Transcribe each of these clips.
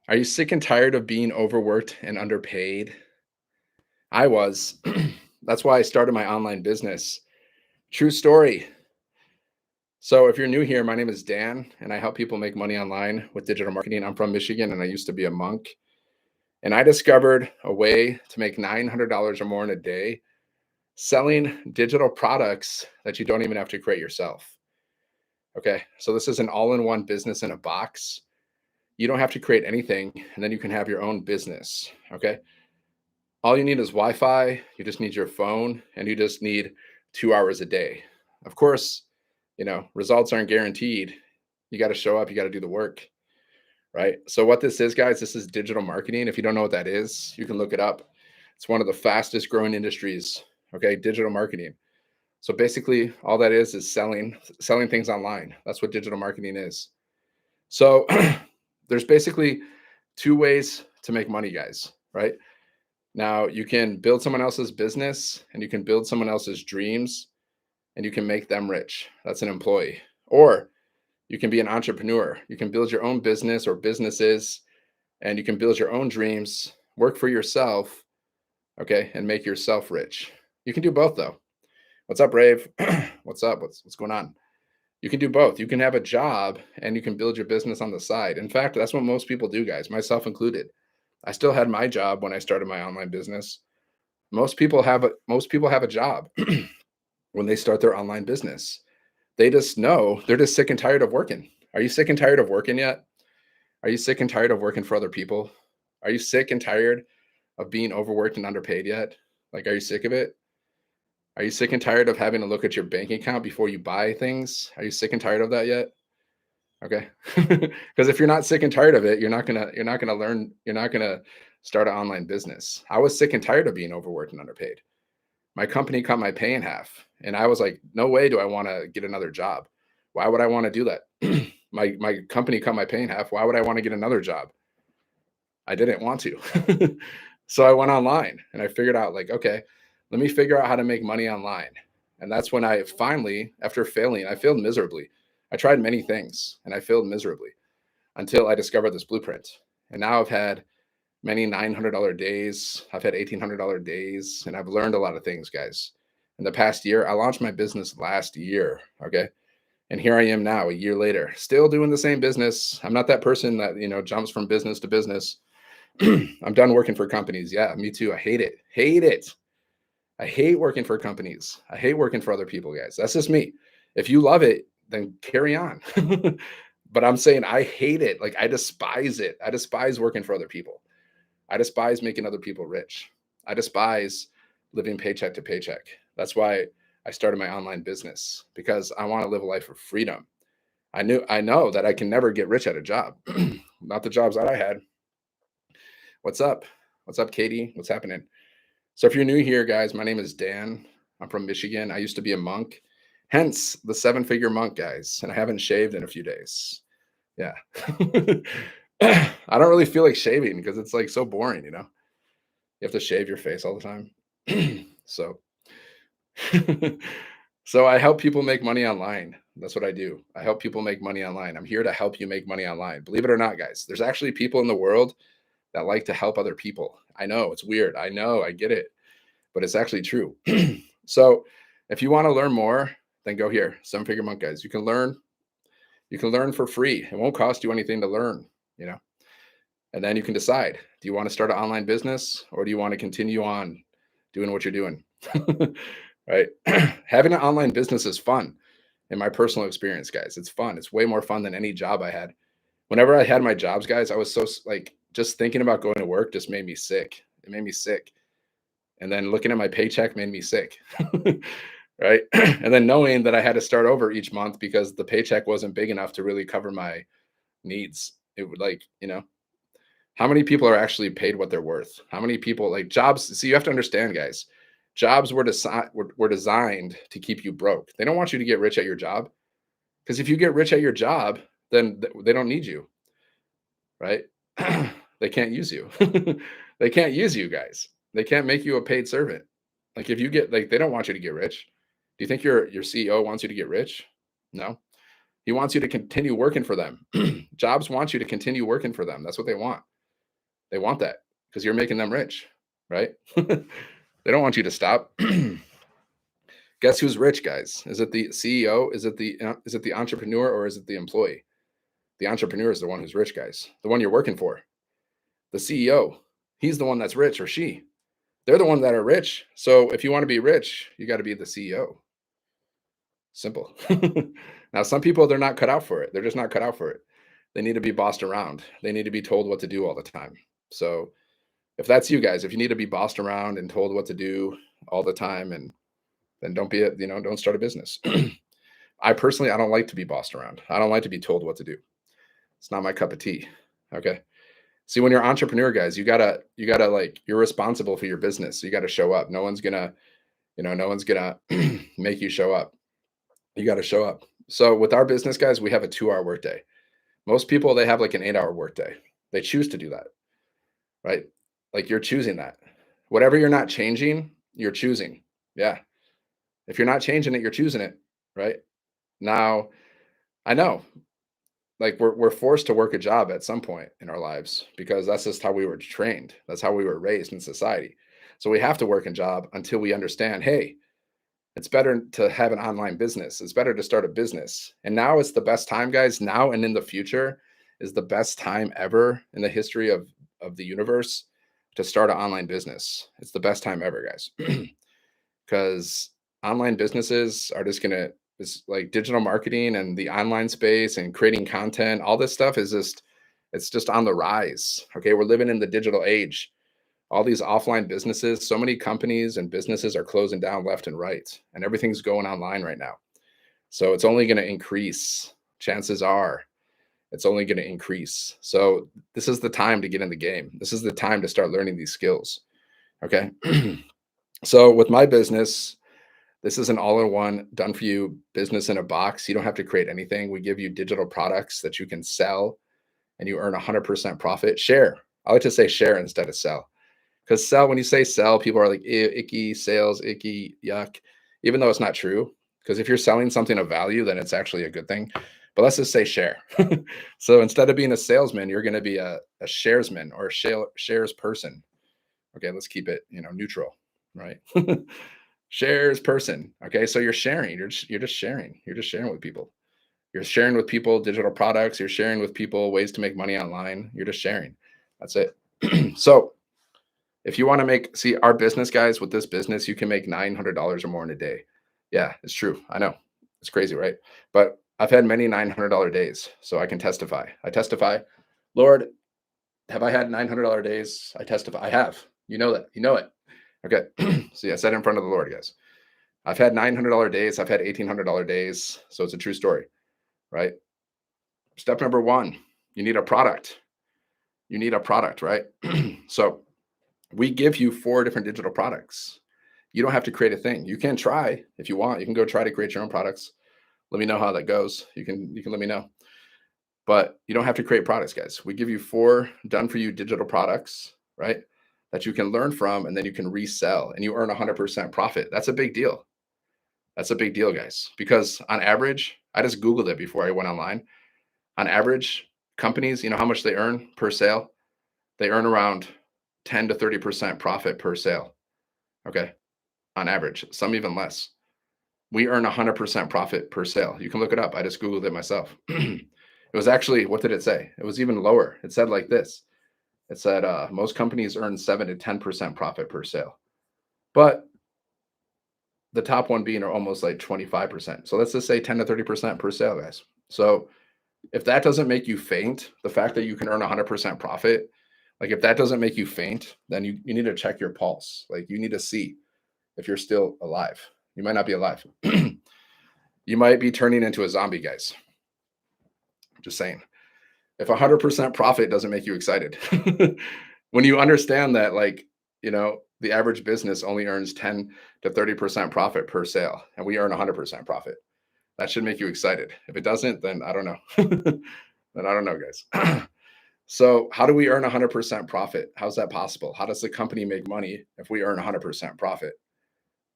Are you sick and tired of being overworked and underpaid? I was. That's why I started my online business. True story. So, if you're new here, my name is Dan, and I help people make money online with digital marketing. I'm from Michigan, and I used to be a monk. And I discovered a way to make $900 or more in a day selling digital products that you don't even have to create yourself. Okay. So, this is an all in one business in a box. You don't have to create anything, and then you can have your own business. Okay. All you need is Wi-Fi, you just need your phone, and you just need 2 hours a day. Of course, results aren't guaranteed. You got to show up, you got to do the work, right? So what this is, guys, this is digital marketing. If you don't know what that is, you can look it up. It's one of the fastest growing industries, okay? Digital marketing. So basically, all that is selling things online. That's what digital marketing is. So there's basically two ways to make money, guys, right? Now, you can build someone else's business and you can build someone else's dreams and you can make them rich. That's an employee. Or you can be an entrepreneur. You can build your own business or businesses and you can build your own dreams, work for yourself, okay, and make yourself rich. You can do both though. What's up, Rave? What's up? What's going on? You can do both. You can have a job and you can build your business on the side. In fact, that's what most people do, guys, myself included. I still had my job when I started my online business. Most people have a job when they start their online business. They just know they're just sick and tired of working. Are you sick and tired of working yet? Are you sick and tired of working for other people? Are you sick and tired of being overworked and underpaid yet? Like, are you sick of it? Are you sick and tired of having to look at your bank account before you buy things? Are you sick and tired of that yet? Okay. Because if you're not sick and tired of it, you're not gonna start an online business. I was sick and tired of being overworked and underpaid. My company cut my pay in half. And I was like, no way do I want to get another job. Why would I want to do that? my company cut my pay in half. Why would I want to get another job? I didn't want to. So I went online and I figured out, like, okay, let me figure out how to make money online. And that's when I finally, after failing, I failed miserably. I tried many things and I failed miserably until I discovered this blueprint. And now I've had many $900 days. I've had $1,800 days, and I've learned a lot of things, guys. In the past year, I launched my business last year. Okay. And here I am now, a year later, still doing the same business. I'm not that person that, jumps from business to business. I'm done working for companies. Yeah, me too. I hate it. Hate it. I hate working for companies. I hate working for other people, guys. That's just me. If you love it, then carry on. But I'm saying I hate it. Like, I despise it. I despise working for other people. I despise making other people rich. I despise living paycheck to paycheck. That's why I started my online business, because I want to live a life of freedom. I know that I can never get rich at a job. Not the jobs that I had. What's up? What's up, Katie? What's happening? So if you're new here, guys, my name is Dan. I'm from Michigan. I used to be a monk, hence the seven-figure monk, guys. And I haven't shaved in a few days. Yeah. I don't really feel like shaving because it's like so boring, You have to shave your face all the time. So so I help people make money online. That's what I do. I help people make money online. I'm here to help you make money online. Believe it or not, guys, there's actually people in the world that like to help other people. I know it's weird. I know, I get it, but it's actually true. So if you want to learn more, then go here. Seven Figure Monk, guys. You can learn for free. It won't cost you anything to learn, and then you can decide, do you want to start an online business or do you want to continue on doing what you're doing? Right? Having an online business is fun. In my personal experience, guys, it's fun. It's way more fun than any job I had. Whenever I had my jobs, guys, I was so like, just thinking about going to work just made me sick. It made me sick. And then looking at my paycheck made me sick. Right? And then knowing that I had to start over each month because the paycheck wasn't big enough to really cover my needs. It would, like, how many people are actually paid what they're worth? How many people, like, jobs? See, you have to understand, guys, jobs were designed to keep you broke. They don't want you to get rich at your job, because if you get rich at your job, then they don't need you, right? They can't use you. They can't use you, guys. They can't make you a paid servant. Like, if you get, like, they don't want you to get rich. Do you think your CEO wants you to get rich? No. He wants you to continue working for them. Jobs want you to continue working for them. That's what they want. They want that because you're making them rich, right? They don't want you to stop. Guess who's rich, guys? Is it the CEO? Is it the entrepreneur, or is it the employee? The entrepreneur is the one who's rich, guys. The one you're working for. The CEO, he's the one that's rich, or she. They're the one that are rich. So if you want to be rich, you got to be the CEO. Simple. Now, some people, they're not cut out for it. They're just not cut out for it. They need to be bossed around. They need to be told what to do all the time. So if that's you guys, if you need to be bossed around and told what to do all the time, and then don't start a business. I personally, I don't like to be bossed around. I don't like to be told what to do. It's not my cup of tea. Okay. See, when you're an entrepreneur, guys, you gotta like, you're responsible for your business. So you got to show up. No one's gonna make you show up. You got to show up. So with our business, guys, we have a 2-hour workday. Most people, they have like an 8-hour workday. They choose to do that, right? Like, you're choosing that. Whatever you're not changing, you're choosing. Yeah. If you're not changing it, you're choosing it, right? Now, I know, like, we're forced to work a job at some point in our lives because that's just how we were trained. That's how we were raised in society. So we have to work a job until we understand, hey, it's better to have an online business. It's better to start a business. And now is the best time, guys. Now and in the future is the best time ever in the history of the universe to start an online business. It's the best time ever, guys. Because online businesses are just gonna, it's like digital marketing and the online space and creating content. All this stuff is it's just on the rise. Okay, we're living in the digital age. All these offline businesses, so many companies and businesses are closing down left and right, and everything's going online right now. So it's only going to increase. Chances are it's only going to increase. So this is the time to get in the game. This is the time to start learning these skills. Okay. So with my business, this is an all-in-one, done for you business in a box. You don't have to create anything. We give you digital products that you can sell, and you earn 100% profit. Share. I like to say share instead of sell. Because sell, when you say sell, people are like, ew, icky, sales, icky, yuck, even though it's not true. Because if you're selling something of value, then it's actually a good thing. But let's just say share. So instead of being a salesman, you're going to be a sharesman or a shares person. Okay, let's keep it, neutral, right? Shares person. Okay, so you're sharing. You're just sharing. You're just sharing with people. You're sharing with people digital products. You're sharing with people ways to make money online. You're just sharing. That's it. So if you want to see our business, guys, with this business, you can make $900 or more in a day. Yeah, it's true. I know. It's crazy, right? But I've had many $900 days, so I can testify. I testify, Lord, have I had $900 days? I testify. I have. You know that. You know it. Okay. See, I said it in front of the Lord, guys. I've had $900 days. I've had $1,800 days. So it's a true story, right? Step number 1, you need a product. You need a product, right? So we give you 4 different digital products. You don't have to create a thing. You can try if you want. You can go try to create your own products. Let me know how that goes. You can let me know. But you don't have to create products, guys. We give you 4 done for you digital products, right? That you can learn from, and then you can resell, and you earn 100% profit. That's a big deal. That's a big deal, guys. Because on average, I just Googled it before I went online. On average, companies, you know how much they earn per sale? They earn around 10 to 30% profit per sale. Okay. On average, some even less. We earn 100% profit per sale. You can look it up. I just Googled it myself. It was actually, what did it say? It was even lower. It said like this. It said most companies earn 7 to 10% profit per sale. But the top one being are almost like 25%. So let's just say 10 to 30% per sale, guys. So if that doesn't make you faint, the fact that you can earn 100% profit, like if that doesn't make you faint, then you need to check your pulse. Like you need to see if you're still alive. You might not be alive. You might be turning into a zombie, guys. Just saying. If 100% profit doesn't make you excited, when you understand that, like, the average business only earns 10 to 30% profit per sale, and we earn 100% profit, that should make you excited. If it doesn't, then I don't know. Then I don't know, guys. So how do we earn 100% profit? How's that possible? How does the company make money if we earn 100% profit?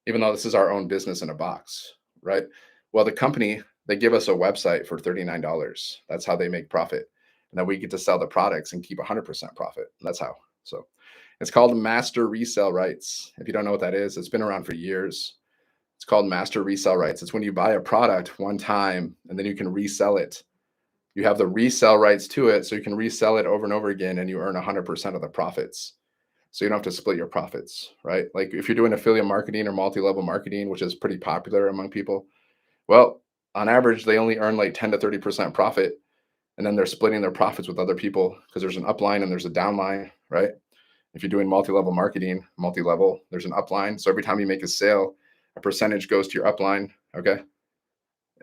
Even though this is our own business in a box, right? Well, the company, they give us a website for $39. That's how they make profit. And then we get to sell the products and keep 100% profit. That's how. So it's called master resale rights. If you don't know what that is, it's been around for years. It's called master resale rights. It's when you buy a product one time and then you can resell it. You have the resell rights to it, so you can resell it over and over again, and you earn 100% of the profits. So you don't have to split your profits, right? Like if you're doing affiliate marketing or multi-level marketing, which is pretty popular among people, well, on average, they only earn like 10 to 30% profit. And then they're splitting their profits with other people because there's an upline and there's a downline, right? If you're doing multi-level marketing, multi-level, there's an upline. So every time you make a sale, a percentage goes to your upline, okay?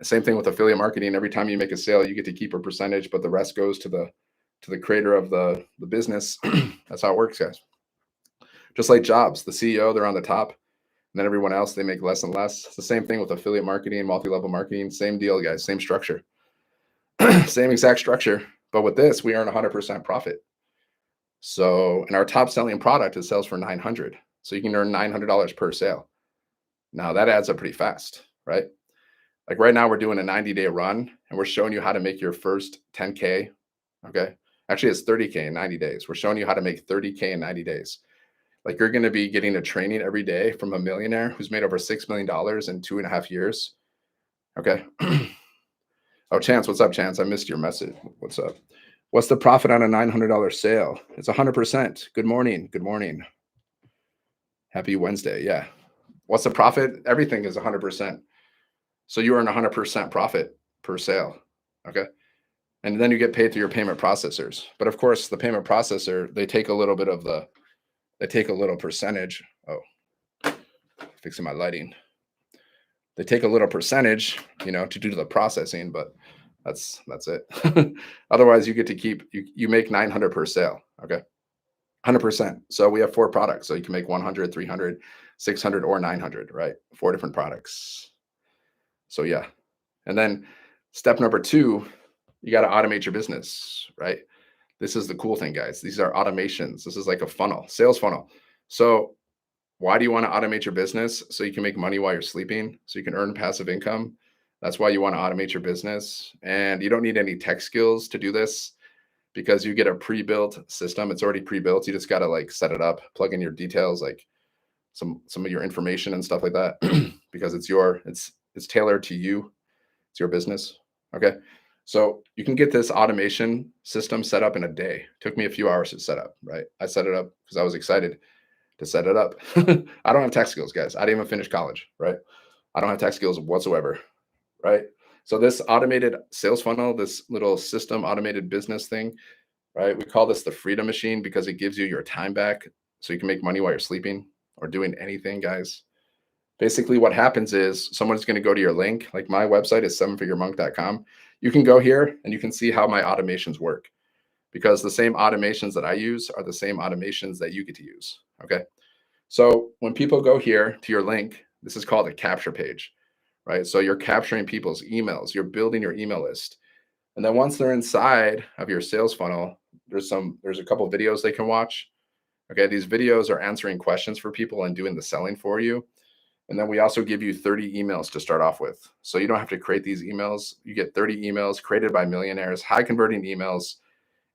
Same thing with affiliate marketing. Every time you make a sale, you get to keep a percentage, but the rest goes to the creator of the business. That's how it works, guys. Just like jobs, the CEO, they're on the top, and then everyone else, they make less and less. It's the same thing with affiliate marketing, multi-level marketing, same deal, guys, same structure. Same exact structure, but with this, we earn 100% profit. So, and our top selling product, it sells for $900. So you can earn $900 per sale. Now that adds up pretty fast, right? Like right now we're doing a 90-day run and we're showing you how to make your first 10K. Okay. Actually, it's 30K in 90 days. We're showing you how to make 30K in 90 days. Like you're going to be getting a training every day from a millionaire who's made over $6 million in 2.5 years. Okay. Oh, Chance, what's up, Chance? I missed your message. What's up? What's the profit on a $900 sale? It's 100%. Good morning. Good morning. Happy Wednesday. Yeah. What's the profit? Everything is 100%. So you earn 100% profit per sale. Okay. And then you get paid through your payment processors. But of course, the payment processor, they take a little percentage. Oh, fixing my lighting. They take a little percentage, to do the processing, but that's it. Otherwise, you get to keep, you make 900 per sale. Okay. 100%. So we have 4 products. So you can make 100, 300, 600, or 900, right? 4 different products. So yeah. And then step number 2, you got to automate your business, right? This is the cool thing, guys. These are automations. This is like a funnel, sales funnel. So why do you want to automate your business? So you can make money while you're sleeping, so you can earn passive income. That's why you want to automate your business. And you don't need any tech skills to do this because you get a pre-built system. It's already pre-built. You just got to like set it up, plug in your details, like some of your information and stuff like that, because it's tailored to you. It's your business. Okay. So you can get this automation system set up in a day. It took me a few hours to set up, right? I set it up because I was excited to set it up. I don't have tech skills, guys. I didn't even finish college, right? I don't have tech skills whatsoever, right? So this automated sales funnel, this little system automated business thing, right? We call this the freedom machine because it gives you your time back so you can make money while you're sleeping or doing anything, guys. Basically what happens is someone's going to go to your link. Like my website is 7figuremonk.com. You can go here and you can see how my automations work, because the same automations that I use are the same automations that you get to use. Okay. So when people go here to your link, this is called a capture page, right? So you're capturing people's emails, you're building your email list. And then once they're inside of your sales funnel, there's a couple of videos they can watch. Okay. These videos are answering questions for people and doing the selling for you. And then we also give you 30 emails to start off with. So you don't have to create these emails. You get 30 emails created by millionaires, high converting emails.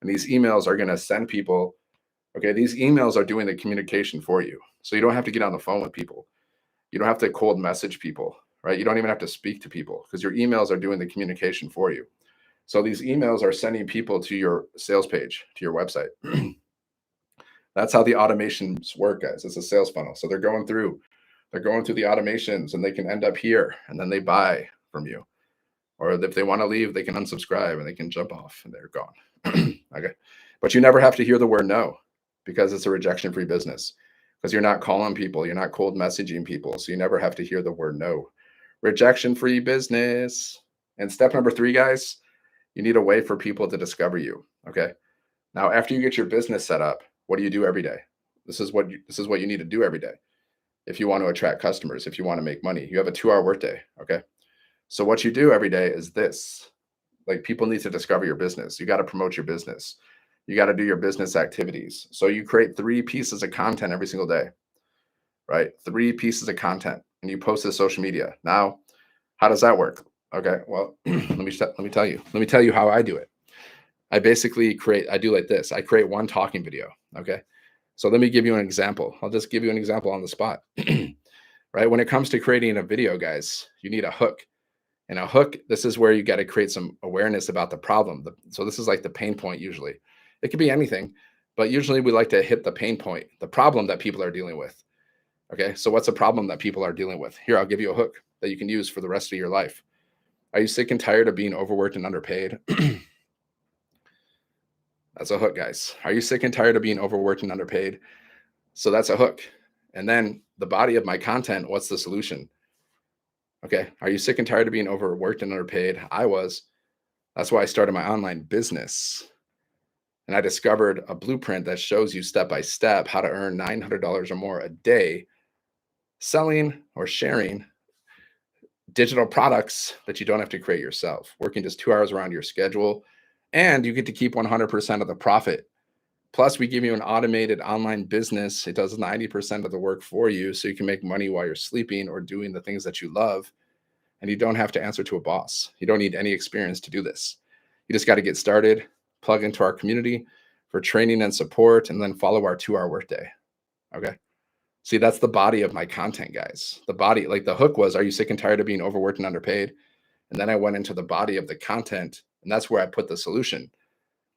And these emails are going to send people. Okay. These emails are doing the communication for you. So you don't have to get on the phone with people. You don't have to cold message people, right? You don't even have to speak to people because your emails are doing the communication for you. So these emails are sending people to your sales page, to your website. That's how the automations work, guys. It's a sales funnel. So they're going through the automations and they can end up here and then they buy from you. Or if they want to leave, they can unsubscribe and they can jump off and they're gone. Okay. But you never have to hear the word no because it's a rejection-free business, because you're not calling people, you're not cold messaging people. So you never have to hear the word no. Rejection-free business. And step number 3, guys, you need a way for people to discover you. Okay. Now, after you get your business set up, what do you do every day? This is what you need to do every day. If you want to attract customers, if you want to make money, you have a 2-hour workday. Okay. So what you do every day is this. Like, people need to discover your business. You got to promote your business. You got to do your business activities. So you create 3 pieces of content every single day, right? 3 pieces of content, and you post to social media. Now, how does that work? Okay. Well, let me tell you. Let me tell you how I do it. I basically I do like this. I create 1 talking video. Okay. So let me give you an example. I'll just give you an example on the spot. Right? When it comes to creating a video, guys, you need a hook. And a hook, this is where you got to create some awareness about the problem. So this is like the pain point usually. It could be anything, but usually we like to hit the pain point, the problem that people are dealing with. Okay, so what's a problem that people are dealing with? Here, I'll give you a hook that you can use for the rest of your life. Are you sick and tired of being overworked and underpaid? That's a hook, guys. Are you sick and tired of being overworked and underpaid? So that's a hook. And then the body of my content, what's the solution? Okay, are you sick and tired of being overworked and underpaid? I was. That's why I started my online business. And I discovered a blueprint that shows you step by step how to earn $900 or more a day selling or sharing digital products that you don't have to create yourself, working just 2 hours around your schedule. And you get to keep 100% of the profit. Plus, we give you an automated online business. It does 90% of the work for you so you can make money while you're sleeping or doing the things that you love. And you don't have to answer to a boss. You don't need any experience to do this. You just got to get started, plug into our community for training and support, and then follow our 2-hour workday. Okay. See, that's the body of my content, guys. The body, like the hook was, are you sick and tired of being overworked and underpaid? And then I went into the body of the content, and that's where I put the solution.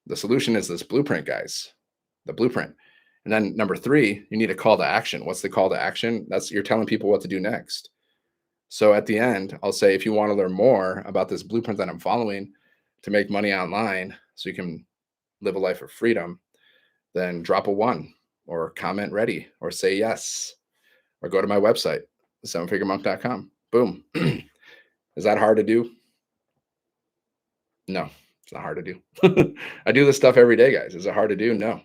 The solution is this blueprint, guys, the blueprint. And then number 3, you need a call to action. What's the call to action? That's you're telling people what to do next. So at the end, I'll say, if you want to learn more about this blueprint that I'm following to make money online so you can live a life of freedom, then drop a 1 or comment ready or say yes or go to my website, 7figuremonk.com. Boom. Is that hard to do? No, it's not hard to do. I do this stuff every day, guys. Is it hard to do? No.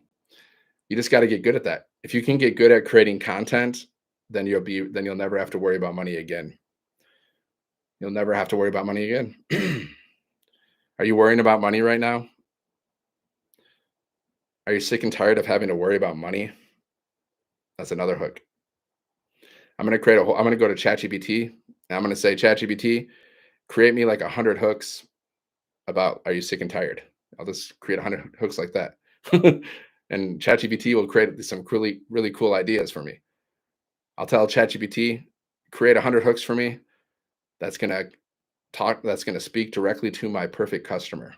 You just got to get good at that. If you can get good at creating content, then you'll never have to worry about money again. You'll never have to worry about money again. Are you worrying about money right now? Are you sick and tired of having to worry about money? That's another hook. I'm going to go to ChatGPT and I'm going to say, ChatGPT, create me like 100 hooks about, are you sick and tired? I'll just create 100 hooks like that. And ChatGPT will create some really, really cool ideas for me. I'll tell ChatGPT, create 100 hooks for me. That's going to speak directly to my perfect customer.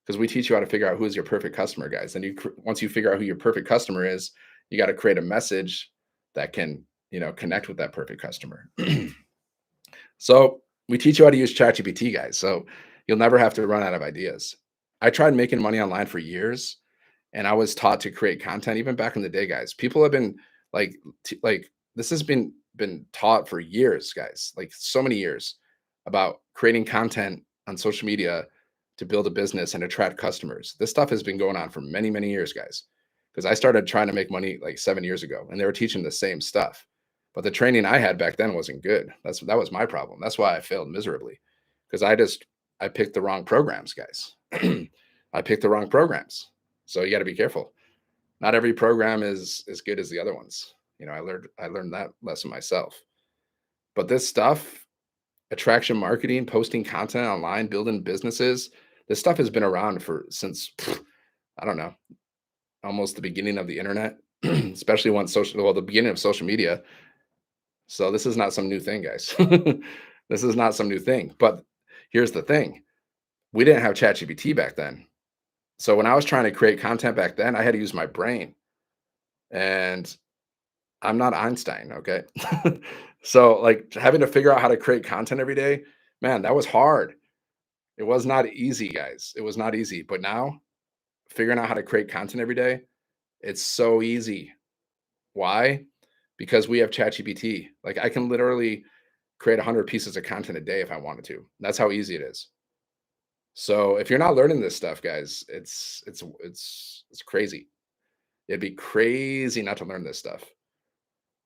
Because we teach you how to figure out who's your perfect customer, guys. And once you figure out who your perfect customer is, you got to create a message that can, connect with that perfect customer. So we teach you how to use ChatGPT, guys. So you'll never have to run out of ideas. I tried making money online for years, and I was taught to create content even back in the day, guys. People have been like this has been taught for years, guys, like so many years, about creating content on social media to build a business and attract customers. This stuff has been going on for many, many years, guys, because I started trying to make money like 7 years ago, and they were teaching the same stuff. But the training I had back then wasn't good. That was my problem. That's why I failed miserably, because I picked the wrong programs, guys. I picked the wrong programs. So you got to be careful. Not every program is as good as the other ones. I learned that lesson myself. But this stuff, attraction marketing, posting content online, building businesses, this stuff has been around since I don't know, almost the beginning of the internet, especially the beginning of social media. So this is not some new thing, guys. This is not some new thing. But here's the thing. We didn't have ChatGPT back then. So when I was trying to create content back then, I had to use my brain. And I'm not Einstein, okay? So like having to figure out how to create content every day, man, that was hard. It was not easy, guys. It was not easy. But now figuring out how to create content every day, it's so easy. Why? Because we have ChatGPT. Like I can literally create 100 pieces of content a day if I wanted to. That's how easy it is. So if you're not learning this stuff, guys, it's crazy. It'd be crazy not to learn this stuff.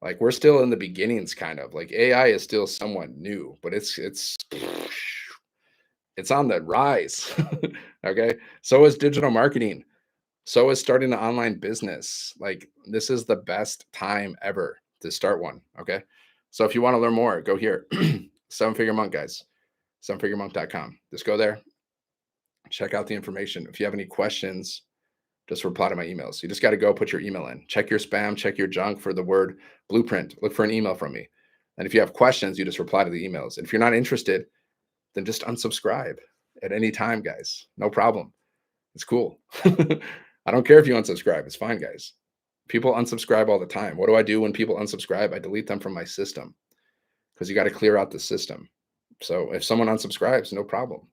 Like we're still in the beginnings, kind of. Like AI is still somewhat new, but it's on the rise. Okay. So is digital marketing. So is starting an online business. Like this is the best time ever to start one. Okay. So if you want to learn more, go here. 7-Figure Monk, guys. 7figuremonk.com. Just go there. Check out the information. If you have any questions, Just reply to my emails. You just got to go put your email in. Check your spam, check your junk for the word blueprint. Look for an email from me. And if you have questions, you just reply to the emails. And if you're not interested, then just unsubscribe at any time, guys. No problem. It's cool. I don't care if you unsubscribe. It's fine, guys. People unsubscribe all the time. What do I do when people unsubscribe? I delete them from my system because you got to clear out the system. So if someone unsubscribes, no problem.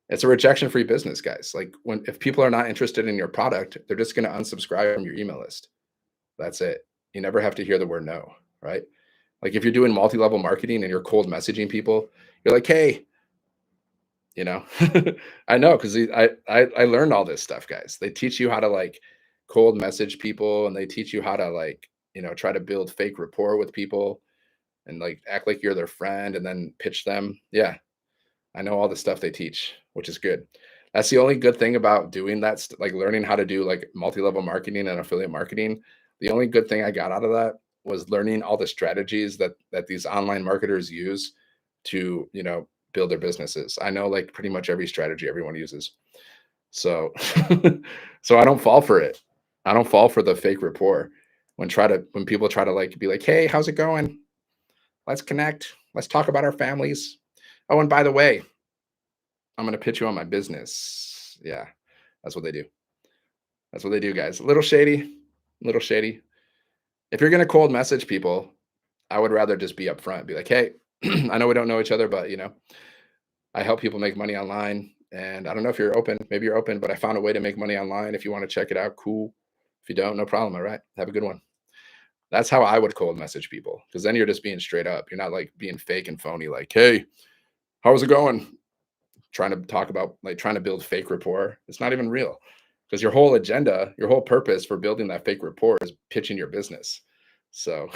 It's a rejection-free business, guys. Like if people are not interested in your product, they're just going to unsubscribe from your email list. That's it. You never have to hear the word no, right? Like if you're doing multi-level marketing and you're cold messaging people, you're like, hey, you know, I know because I learned all this stuff, guys. They teach you how to like cold message people, and they teach you how to like, try to build fake rapport with people and like act like you're their friend and then pitch them. Yeah, I know all the stuff they teach, which is good. That's the only good thing about doing that, like learning how to do like multi-level marketing and affiliate marketing. The only good thing I got out of that was learning all the strategies that these online marketers use to, build their businesses. I know like pretty much every strategy everyone uses. So, so I don't fall for it. I don't fall for the fake rapport when people try to like be like, hey, how's it going? Let's connect. Let's talk about our families. Oh, and by the way, I'm going to pitch you on my business. Yeah, that's what they do. That's what they do, guys. A little shady, a little shady. If you're going to cold message people, I would rather just be upfront, be like, hey, I know we don't know each other, but I help people make money online. And I don't know if you're open, maybe you're open, but I found a way to make money online. If you want to check it out, cool. If you don't, no problem. All right. Have a good one. That's how I would cold message people, because then you're just being straight up. You're not like being fake and phony, like, hey, how's it going? Trying to talk about like trying to build fake rapport. It's not even real, because your whole agenda, your whole purpose for building that fake rapport is pitching your business. So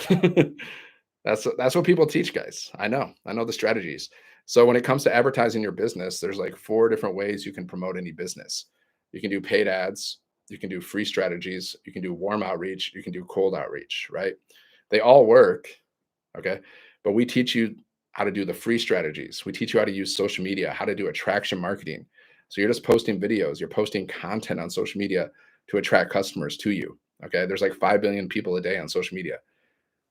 that's what people teach, guys. I know the strategies. So when it comes to advertising your business, there's like 4 different ways you can promote any business. You can do paid ads, you can do free strategies, you can do warm outreach, you can do cold outreach, right? They all work, okay? But we teach you how to do the free strategies. We teach you how to use social media, how to do attraction marketing. So you're just posting videos, you're posting content on social media to attract customers to you, okay? There's like 5 billion people a day on social media.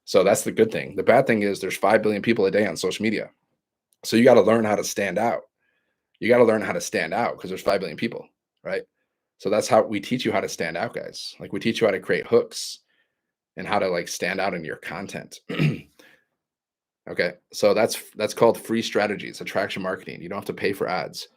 So that's the good thing. The bad thing is there's 5 billion people a day on social media. So you got to learn how to stand out. You got to learn how to stand out because there's 5 billion people, right? So that's how we teach you how to stand out, guys. Like we teach you how to create hooks and how to like stand out in your content. Okay. So that's called free strategies, attraction marketing. You don't have to pay for ads.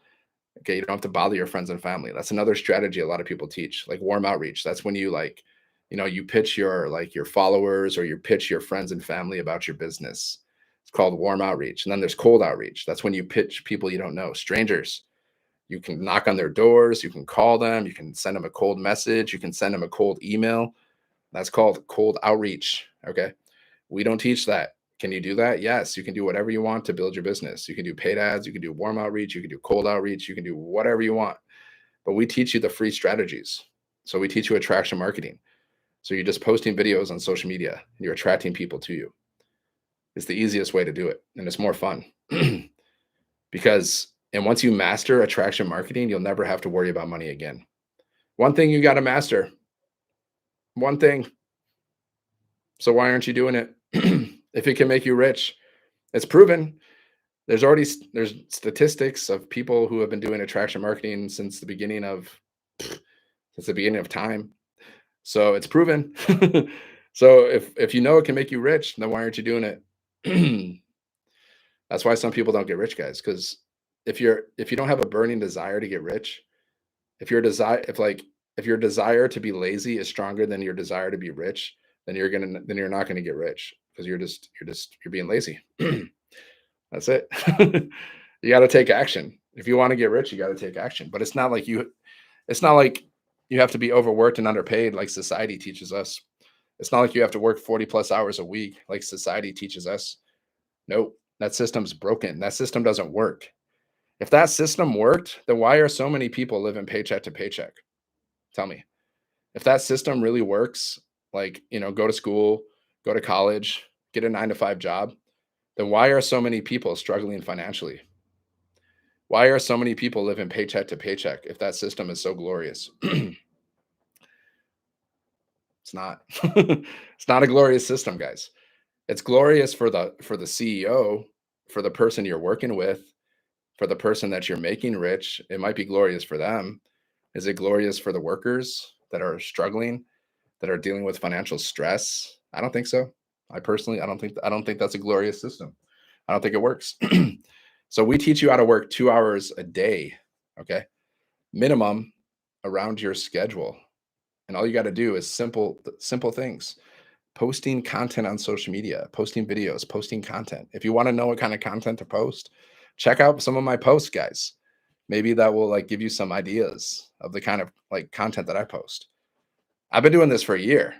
Okay. You don't have to bother your friends and family. That's another strategy a lot of people teach, like warm outreach. That's when you like, you pitch your followers or you pitch your friends and family about your business. It's called warm outreach. And then there's cold outreach. That's when you pitch people you don't know, strangers. You can knock on their doors. You can call them. You can send them a cold message. You can send them a cold email. That's called cold outreach. Okay. We don't teach that. Can you do that? Yes. You can do whatever you want to build your business. You can do paid ads. You can do warm outreach. You can do cold outreach. You can do whatever you want. But we teach you the free strategies. So we teach you attraction marketing. So you're just posting videos on social media and you're attracting people to you. It's the easiest way to do it. And it's more fun and once you master attraction marketing, you'll never have to worry about money again. One thing you got to master. One thing. So why aren't you doing it? If it can make you rich, it's proven. There's statistics of people who have been doing attraction marketing since the beginning of time. So it's proven. So if you know it can make you rich, then why aren't you doing it? That's why some people don't get rich, guys, because if you don't have a burning desire to get rich, if your desire to be lazy is stronger than your desire to be rich, then you're not gonna get rich because you're being lazy. That's it. You got to take action. If you want to get rich, you got to take action. But it's not like you have to be overworked and underpaid like society teaches us. It's not like you have to work 40 plus hours a week like society teaches us. Nope. That system's broken. That system doesn't work. If that system worked, then why are so many people living paycheck to paycheck? Tell me. If that system really works, like, go to school, go to college, get a 9-to-5 job, then why are so many people struggling financially? Why are so many people living paycheck to paycheck if that system is so glorious? It's not. It's not a glorious system, guys. It's glorious for the CEO, for the person you're working with, for the person that you're making rich. It might be glorious for them. Is it glorious for the workers that are struggling, that are dealing with financial stress? I don't think so. I personally, I don't think that's a glorious system. I don't think it works. So we teach you how to work 2 hours a day, okay, minimum, around your schedule. And all you got to do is simple things: posting content on social media, posting videos, posting content. If you want to know what kind of content to post, check out some of my posts, guys. Maybe that will like give you some ideas of the kind of like content that I post. I've been doing this for a year.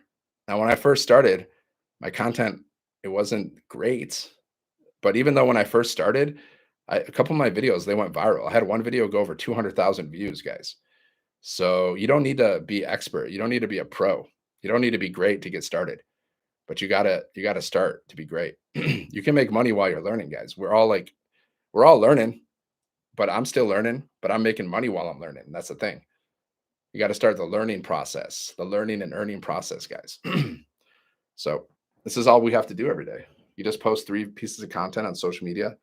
Now, when I first started, my content, it wasn't great. But even though when I first started, a couple of my videos, they went viral. I had one video go over 200,000 views, guys. So you don't need to be expert. You don't need to be a pro. You don't need to be great to get started. But you gotta start to be great. You can make money while you're learning, guys. We're all learning, but I'm still learning, but I'm making money while I'm learning. That's the thing. You got to start the learning process, the learning and earning process, guys. So this is all we have to do every day. You just post 3 pieces of content on social media: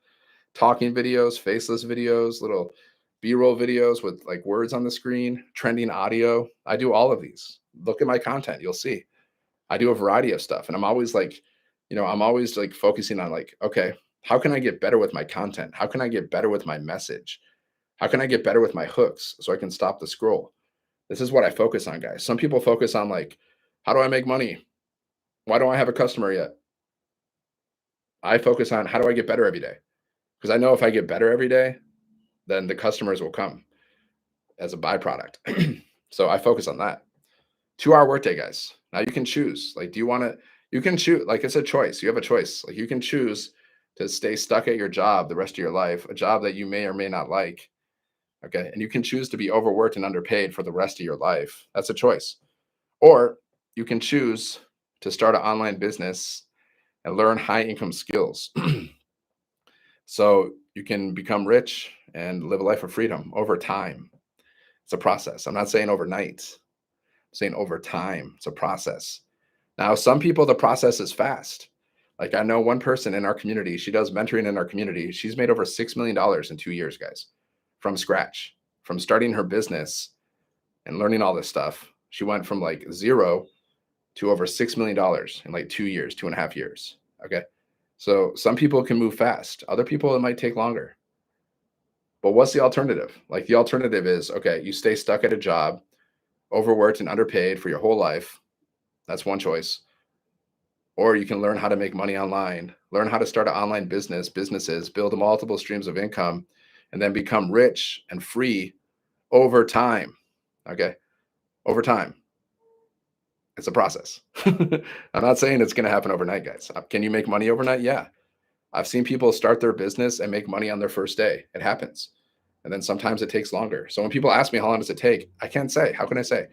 talking videos, faceless videos, little B-roll videos with like words on the screen, trending audio. I do all of these. Look at my content, you'll see. I do a variety of stuff, and I'm always like, I'm always like focusing on like, okay, how can I get better with my content? How can I get better with my message? How can I get better with my hooks so I can stop the scroll? This is what I focus on, guys. Some people focus on like, how do I make money? Why don't I have a customer yet? I focus on how do I get better every day? Because I know if I get better every day, then the customers will come as a byproduct. So I focus on that. 2 hour workday, guys. Now you can choose. Like, do you want to? You can choose. Like, it's a choice. You have a choice. Like, you can choose to stay stuck at your job the rest of your life, a job that you may or may not like. Okay, and you can choose to be overworked and underpaid for the rest of your life. That's a choice. Or you can choose to start an online business and learn high income skills, so you can become rich and live a life of freedom over time. It's a process. I'm not saying overnight. I'm saying over time. It's a process. Now, some people, the process is fast. Like, I know one person in our community, she does mentoring in our community. She's made over $6 million in 2 years, guys, from scratch, from starting her business and learning all this stuff. She went from like zero to over $6 million in like 2 years, 2.5 years. Okay. So some people can move fast. Other people, it might take longer. But what's the alternative? Like, the alternative is, okay, you stay stuck at a job, overworked and underpaid for your whole life. That's one choice. Or you can learn how to make money online, learn how to start an online businesses, build multiple streams of income, and then become rich and free over time. Okay. Over time. It's a process. I'm not saying it's going to happen overnight, guys. Can you make money overnight? Yeah. I've seen people start their business and make money on their first day. It happens. And then sometimes it takes longer. So when people ask me how long does it take, I can't say. How can I say?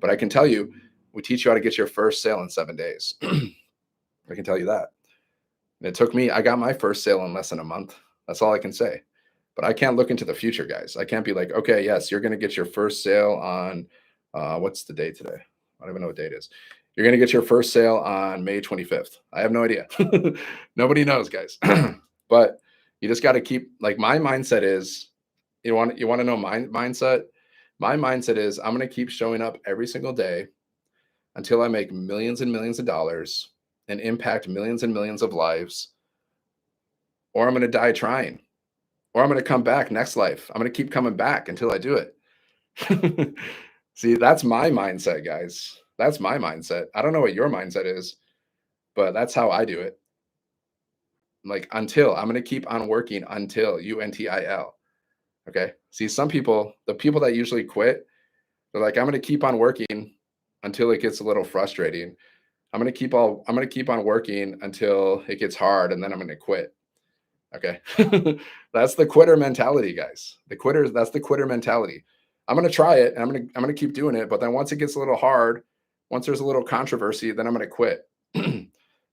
But I can tell you, we teach you how to get your first sale in 7 days. I can tell you that. And it took me, I got my first sale in less than a month. That's all I can say. But I can't look into the future, guys. I can't be like, okay, yes, you're going to get your first sale on, what's the date today? I don't even know what date it is. You're going to get your first sale on May 25th. I have no idea. Nobody knows, guys. But you just got to keep, like, my mindset is, you want to know my mindset? My mindset is I'm going to keep showing up every single day until I make millions and millions of dollars and impact millions and millions of lives, or I'm going to die trying, or I'm going to come back next life. I'm going to keep coming back until I do it. See, that's my mindset, guys. That's my mindset. I don't know what your mindset is, but that's how I do it. Like, until I'm going to keep on working until until. Okay. See, some people, the people that usually quit, they're like, I'm going to keep on working until it gets a little frustrating. I'm going to keep on working until it gets hard, and then I'm going to quit. Okay. That's the quitter mentality, guys. That's the quitter mentality. I'm going to try it, and I'm going to keep doing it. But then once it gets a little hard, once there's a little controversy, then I'm going to quit. Okay.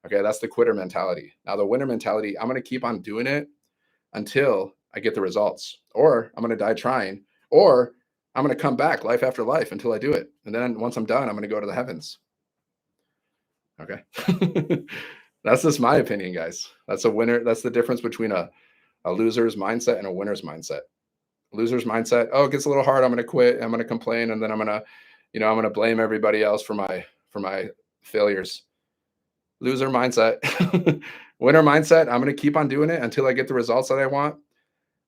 That's the quitter mentality. Now, the winner mentality, I'm going to keep on doing it until I get the results, or I'm going to die trying, or I'm going to come back life after life until I do it. And then once I'm done, I'm going to go to the heavens. Okay. That's just my opinion, guys. That's a winner. That's the difference between a loser's mindset and a winner's mindset. Loser's mindset, oh, it gets a little hard, I'm going to quit, I'm going to complain, and then I'm going to, I'm going to blame everybody else for my failures. Loser mindset. Winner mindset, I'm going to keep on doing it until I get the results that I want,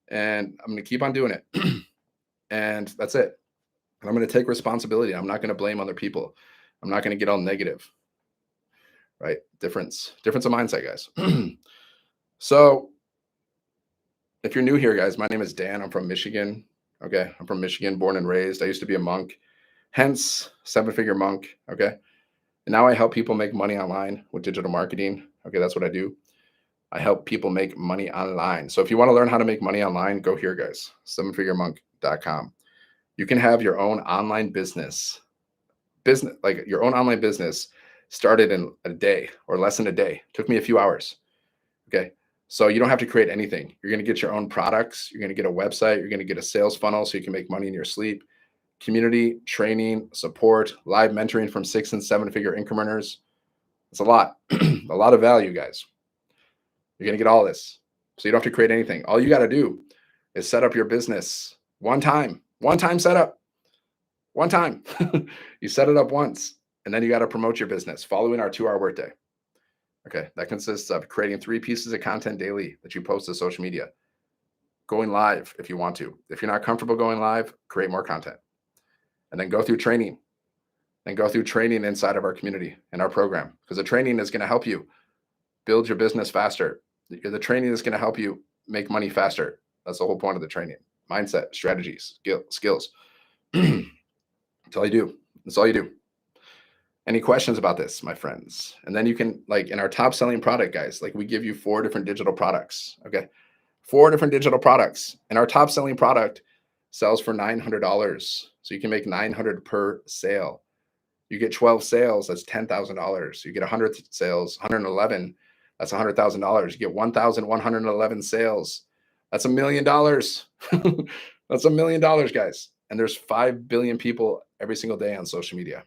and I'm going to keep on doing it. And that's it. And I'm going to take responsibility. I'm not going to blame other people. I'm not going to get all negative. Right? Difference of mindset, guys. So if you're new here, guys, my name is Dan. I'm from Michigan. Okay. I'm from Michigan, born and raised. I used to be a monk, hence 7-figure monk. Okay. And now I help people make money online with digital marketing. Okay. That's what I do. I help people make money online. So if you want to learn how to make money online, go here, guys, 7figuremonk.com. You can have your own online business, like your own online business started in a day or less than a day. It took me a few hours. Okay. So you don't have to create anything. You're going to get your own products. You're going to get a website. You're going to get a sales funnel so you can make money in your sleep. Community, training, support, live mentoring from 6 and 7-figure income earners. It's a lot, a lot of value, guys. You're going to get all this. So you don't have to create anything. All you got to do is set up your business one time setup, one time. You set it up once, and then you got to promote your business following our 2-hour workday. Okay, that consists of creating 3 pieces of content daily that you post to social media, going live if you want to. If you're not comfortable going live, create more content, and then go through training, inside of our community and our program, because the training is going to help you build your business faster. The training is going to help you make money faster. That's the whole point of the training. Mindset, strategies, skills. That's all you do. That's all you do. Any questions about this, my friends? And then you can, like, in our top selling product, guys, like, we give you 4 different digital products. Okay. 4 different digital products. And our top selling product sells for $900. So you can make $900 per sale. You get 12 sales, that's $10,000. You get 100 sales, 111, that's $100,000. You get 1,111 sales, that's $1 million. That's $1 million, guys. And there's 5 billion people every single day on social media.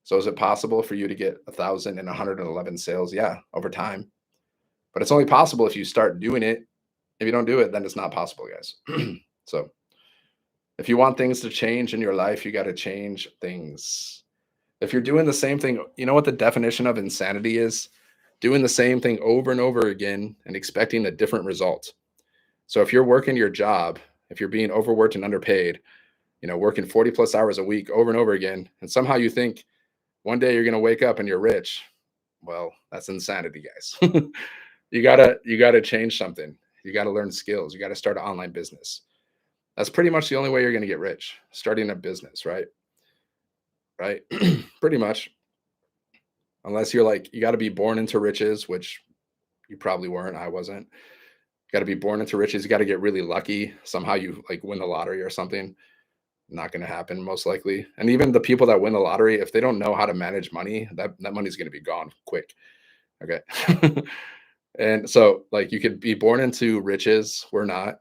So is it possible for you to get 1,111 sales? Yeah, over time. But it's only possible if you start doing it. If you don't do it, then it's not possible, guys. So if you want things to change in your life, you got to change things. If you're doing the same thing, you know what the definition of insanity is? Doing the same thing over and over again and expecting a different result. So if you're working your job, if you're being overworked and underpaid, working 40 plus hours a week over and over again, and somehow you think one day you're going to wake up and you're rich, well, that's insanity, guys. You gotta change something. You got to learn skills. You got to start an online business. That's pretty much the only way you're going to get rich, starting a business, right? Right? Pretty much. Unless you're like, you got to be born into riches, which you probably weren't. I wasn't. You got to be born into riches. You got to get really lucky. Somehow you like win the lottery or something. Not going to happen, most likely. And even the people that win the lottery, if they don't know how to manage money, that money's going to be gone quick. Okay. And so, like, you could be born into riches. We're not.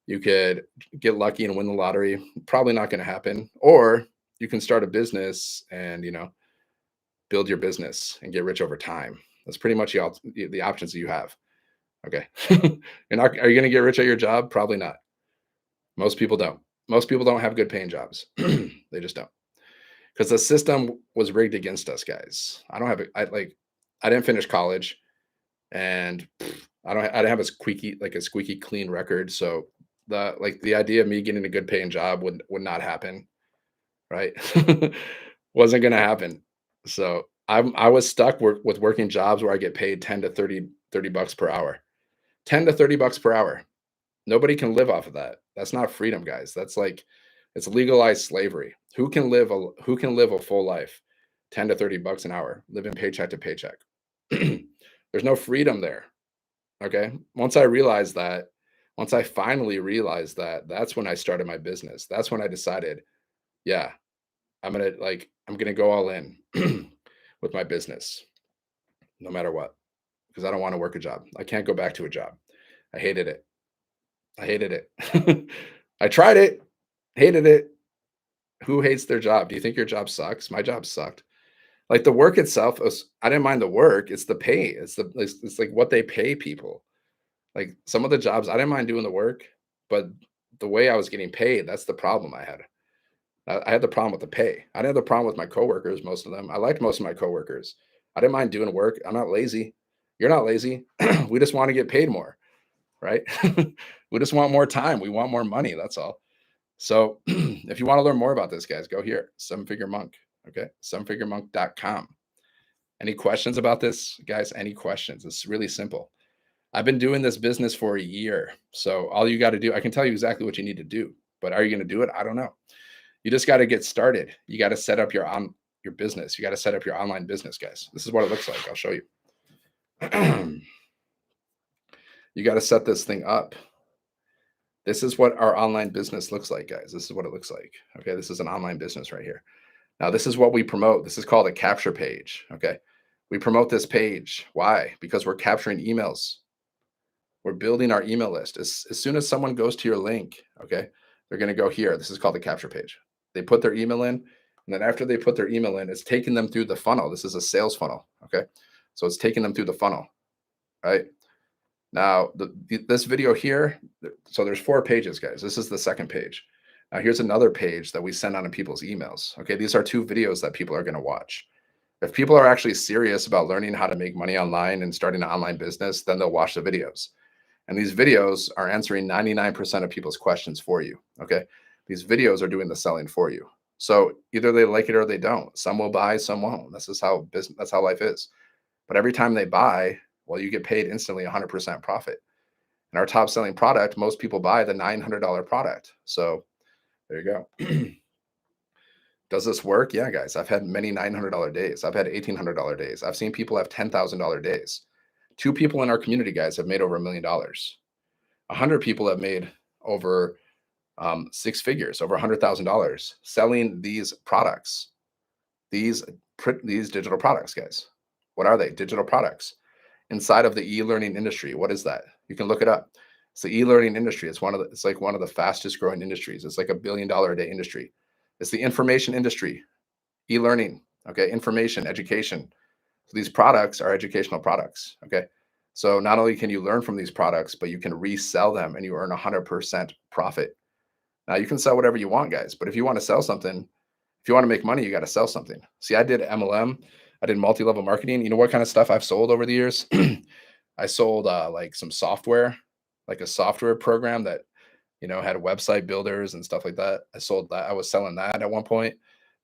You could get lucky and win the lottery. Probably not going to happen. Or you can start a business and, build your business and get rich over time. That's pretty much the options that you have. Okay. Are you going to get rich at your job? Probably not. Most people don't. Most people don't have good paying jobs. They just don't. Because the system was rigged against us, guys. I didn't finish college, and I didn't have a squeaky clean record. So the idea of me getting a good paying job would not happen. Right. Wasn't going to happen. So I was stuck with working jobs where I get paid 10 to 30 bucks per hour, 10 to 30 bucks per hour. Nobody can live off of that. That's not freedom, guys. That's like, it's legalized slavery. Who can live a full life, 10 to 30 bucks an hour, living paycheck to paycheck? There's no freedom there. Okay. Once I finally realized that, that's when I started my business. That's when I decided, yeah, I'm going to go all in with my business, no matter what, because I don't want to work a job. I can't go back to a job. I hated it. I tried it, hated it. Who hates their job? Do you think your job sucks? My job sucked. Like the work itself I didn't mind the work. It's the pay. It's like what they pay people. Like some of the jobs, I didn't mind doing the work, but the way I was getting paid, that's the problem I had. I had the problem with the pay. I didn't have the problem with my coworkers, most of them. I liked most of my coworkers. I didn't mind doing work. I'm not lazy. You're not lazy. We just want to get paid more, right? We just want more time. We want more money. That's all. So if you want to learn more about this, guys, go here, Seven Figure Monk. Okay. sevenfiguremonk.com. Any questions about this, guys? Any questions? It's really simple. I've been doing this business for a year. So all you got to do, I can tell you exactly what you need to do, but are you going to do it? I don't know. You just got to get started. You got to set up your business. You got to set up your online business, guys. This is what it looks like. I'll show you. You got to set this thing up. This is what our online business looks like, guys. This is what it looks like. Okay. This is an online business right here. Now, this is what we promote. This is called a capture page. Okay. We promote this page. Why? Because we're capturing emails. We're building our email list. As soon as someone goes to your link, okay, they're going to go here. This is called the capture page. They put their email in, and then after they put their email in, it's taking them through the funnel. This is a sales funnel. Okay. So it's taking them through the funnel, right? Now, this video here, so there's 4 pages, guys. This is the second page. Now, here's another page that we send out to people's emails. Okay, these are 2 videos that people are going to watch. If people are actually serious about learning how to make money online and starting an online business, then they'll watch the videos. And these videos are answering 99% of people's questions for you. Okay, these videos are doing the selling for you. So either they like it or they don't. Some will buy, some won't. This is how business. That's how life is. But every time they buy, well, you get paid instantly 100% profit. And our top selling product, most people buy the $900 product. So there you go. Does this work? Yeah, guys. I've had many $900 days. I've had $1,800 days. I've seen people have $10,000 days. 2 people in our community, guys, have made over $1 million. 100 people have made over 6 figures, over $100,000 selling these products, these digital products, guys. What are they? Digital products inside of the e-learning industry. What is that? You can look it up. It's the e-learning industry. It's like one of the fastest growing industries. It's like $1 billion a day industry. It's the information industry, e-learning. Okay, information, education. So these products are educational products. Okay, so not only can you learn from these products, but you can resell them and you earn 100% profit. Now you can sell whatever you want, guys. But if you want to sell something, if you want to make money, you got to sell something. See, I did MLM. I did multi-level marketing. You know what kind of stuff I've sold over the years? I sold like some software, like a software program that, had website builders and stuff like that. I sold that. I was selling that at one point.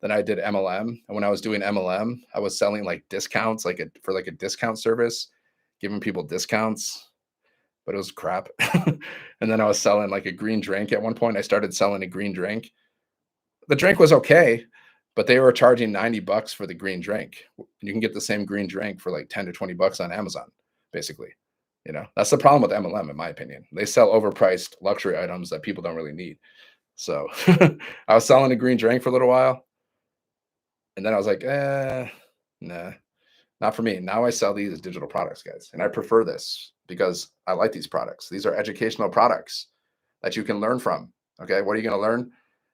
Then I did MLM. And when I was doing MLM, I was selling like discounts, for a discount service, giving people discounts, but it was crap. And then I was selling like a green drink at one point. I started selling a green drink. The drink was okay, but they were charging $90 for the green drink. You can get the same green drink for like 10 to $20 on Amazon, basically. That's the problem with MLM, in my opinion. They sell overpriced luxury items that people don't really need. So I was selling a green drink for a little while. And then I was like, nah, not for me. Now I sell these as digital products, guys. And I prefer this because I like these products. These are educational products that you can learn from. Okay. What are you going to learn?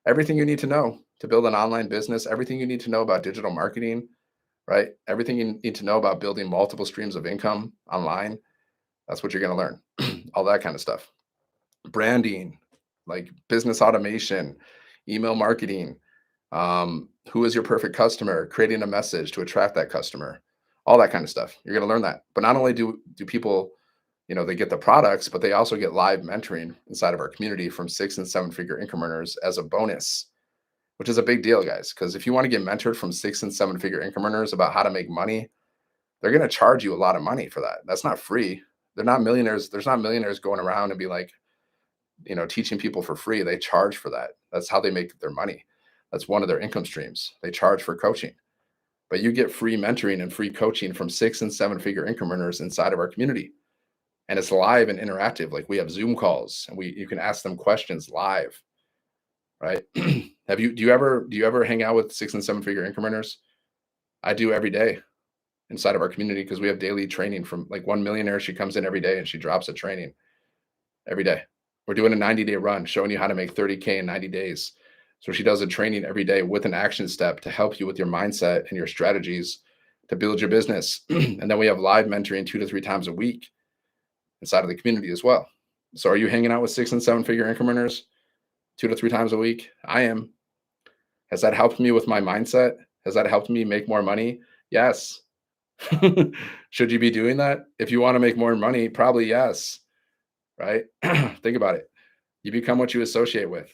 Everything you need to know to build an online business, everything you need to know about digital marketing, right? Everything you need to know about building multiple streams of income online. That's what you're going to learn. All that kind of stuff. Branding, like business automation, email marketing, who is your perfect customer, creating a message to attract that customer, all that kind of stuff. You're going to learn that. But not only do people, they get the products, but they also get live mentoring inside of our community from 6 and 7 figure income earners as a bonus, which is a big deal, guys. Because if you want to get mentored from 6 and 7 figure income earners about how to make money, they're going to charge you a lot of money for that. That's not free. They're not millionaires. There's not millionaires going around and be like, teaching people for free. They charge for that. That's how they make their money. That's one of their income streams. They charge for coaching, but you get free mentoring and free coaching from 6 and 7 figure income earners inside of our community. And it's live and interactive. Like we have Zoom calls and you can ask them questions live, right? Do you ever hang out with 6 and 7 figure income earners? I do every day inside of our community because we have daily training from like one millionaire. She comes in every day and she drops a training every day. We're doing a 90-day run showing you how to make 30K in 90 days. So she does a training every day with an action step to help you with your mindset and your strategies to build your business. And then we have live mentoring 2 to 3 times a week inside of the community as well. So are you hanging out with 6 and 7 figure income earners 2 to 3 times a week? I am. Has that helped me with my mindset? Has that helped me make more money? Yes. Should you be doing that? If you want to make more money, probably yes, right? Think about it. You become what you associate with.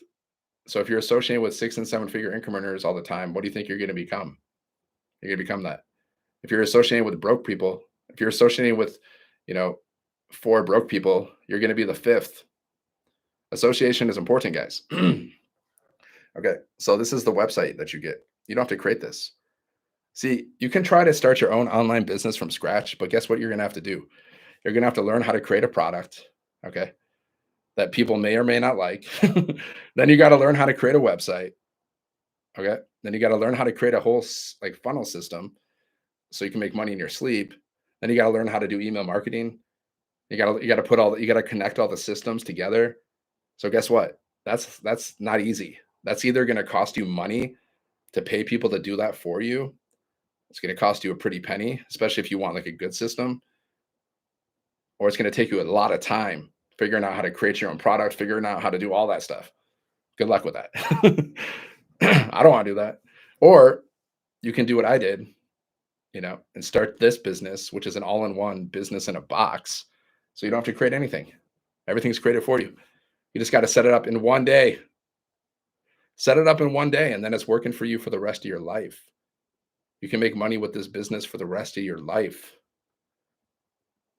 So if you're associating with 6 and 7 figure income earners all the time, what do you think you're going to become? You're going to become that. If you're associating with broke people, if you're associating with, 4 broke people, you're going to be the 5th. Association is important, guys. Okay, so this is the website that you get. You don't have to create this. See, you can try to start your own online business from scratch, but guess what you're going to have to do? You're going to have to learn how to create a product, okay, that people may or may not like. Then you got to learn how to create a website, okay? Then you got to learn how to create a whole funnel system so you can make money in your sleep. Then you got to learn how to do email marketing. You got to connect all the systems together. So guess what? That's not easy. That's either going to cost you money to pay people to do that for you. It's going to cost you a pretty penny, especially if you want like a good system, or it's going to take you a lot of time figuring out how to create your own product, figuring out how to do all that stuff. Good luck with that. I don't want to do that. Or you can do what I did, and start this business, which is an all-in-one business in a box. So you don't have to create anything. Everything's created for you. You just got to set it up in one day. Set it up in one day, and then it's working for you for the rest of your life. You can make money with this business for the rest of your life.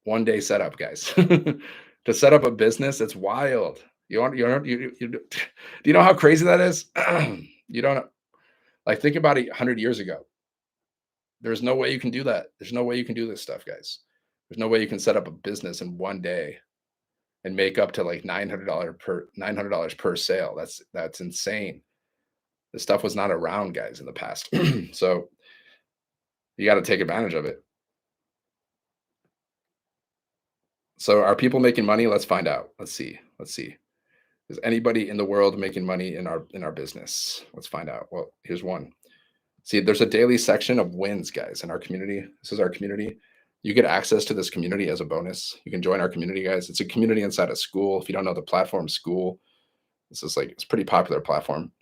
One day setup, guys. To set up a business, it's wild. Do you know how crazy that is? You don't know. Think about it 100 years ago. There's no way you can do that. There's no way you can do this stuff, guys. There's no way you can set up a business in one day and make up to like $900 per sale. That's insane. This stuff was not around, guys, in the past. So you got to take advantage of it. So are people making money? Let's find out. Let's see. Is anybody in the world making money in our business? Let's find out. Well, here's one. See, there's a daily section of wins, guys, in our community. This is our community. You get access to this community as a bonus. You can join our community, guys. It's a community inside a school. If you don't know the platform, School, this is it's a pretty popular platform.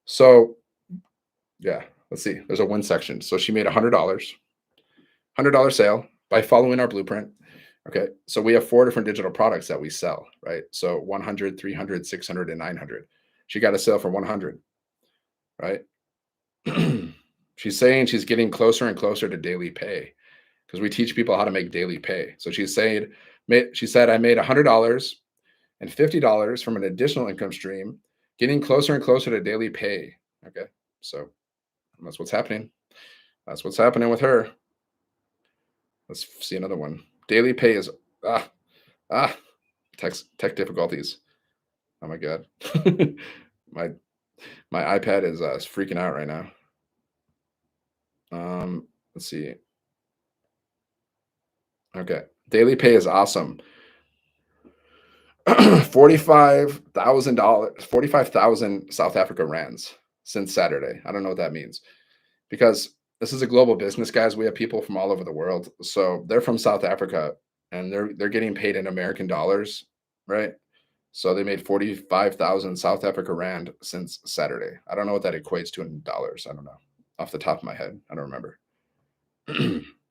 So yeah, let's see. There's a win section. So she made $100 sale by following our blueprint. Okay, so we have 4 different digital products that we sell, right? So 100, 300, 600, and 900. She got a sale for 100, right? She's saying she's getting closer and closer to daily pay because we teach people how to make daily pay. So she said, I made $100 and $50 from an additional income stream, getting closer and closer to daily pay. Okay, so that's what's happening. That's what's happening with her. Let's see another one. Daily pay is tech difficulties. Oh my god, my iPad is freaking out right now. Let's see. Okay, daily pay is awesome. $45,000, 45,000 South Africa rands since Saturday. I don't know what that means because this is a global business, guys. We have people from all over the world. So they're from South Africa and they're getting paid in American dollars, right? So they made 45,000 South Africa rand since Saturday. I don't know what that equates to in dollars. I don't know off the top of my head. I don't remember.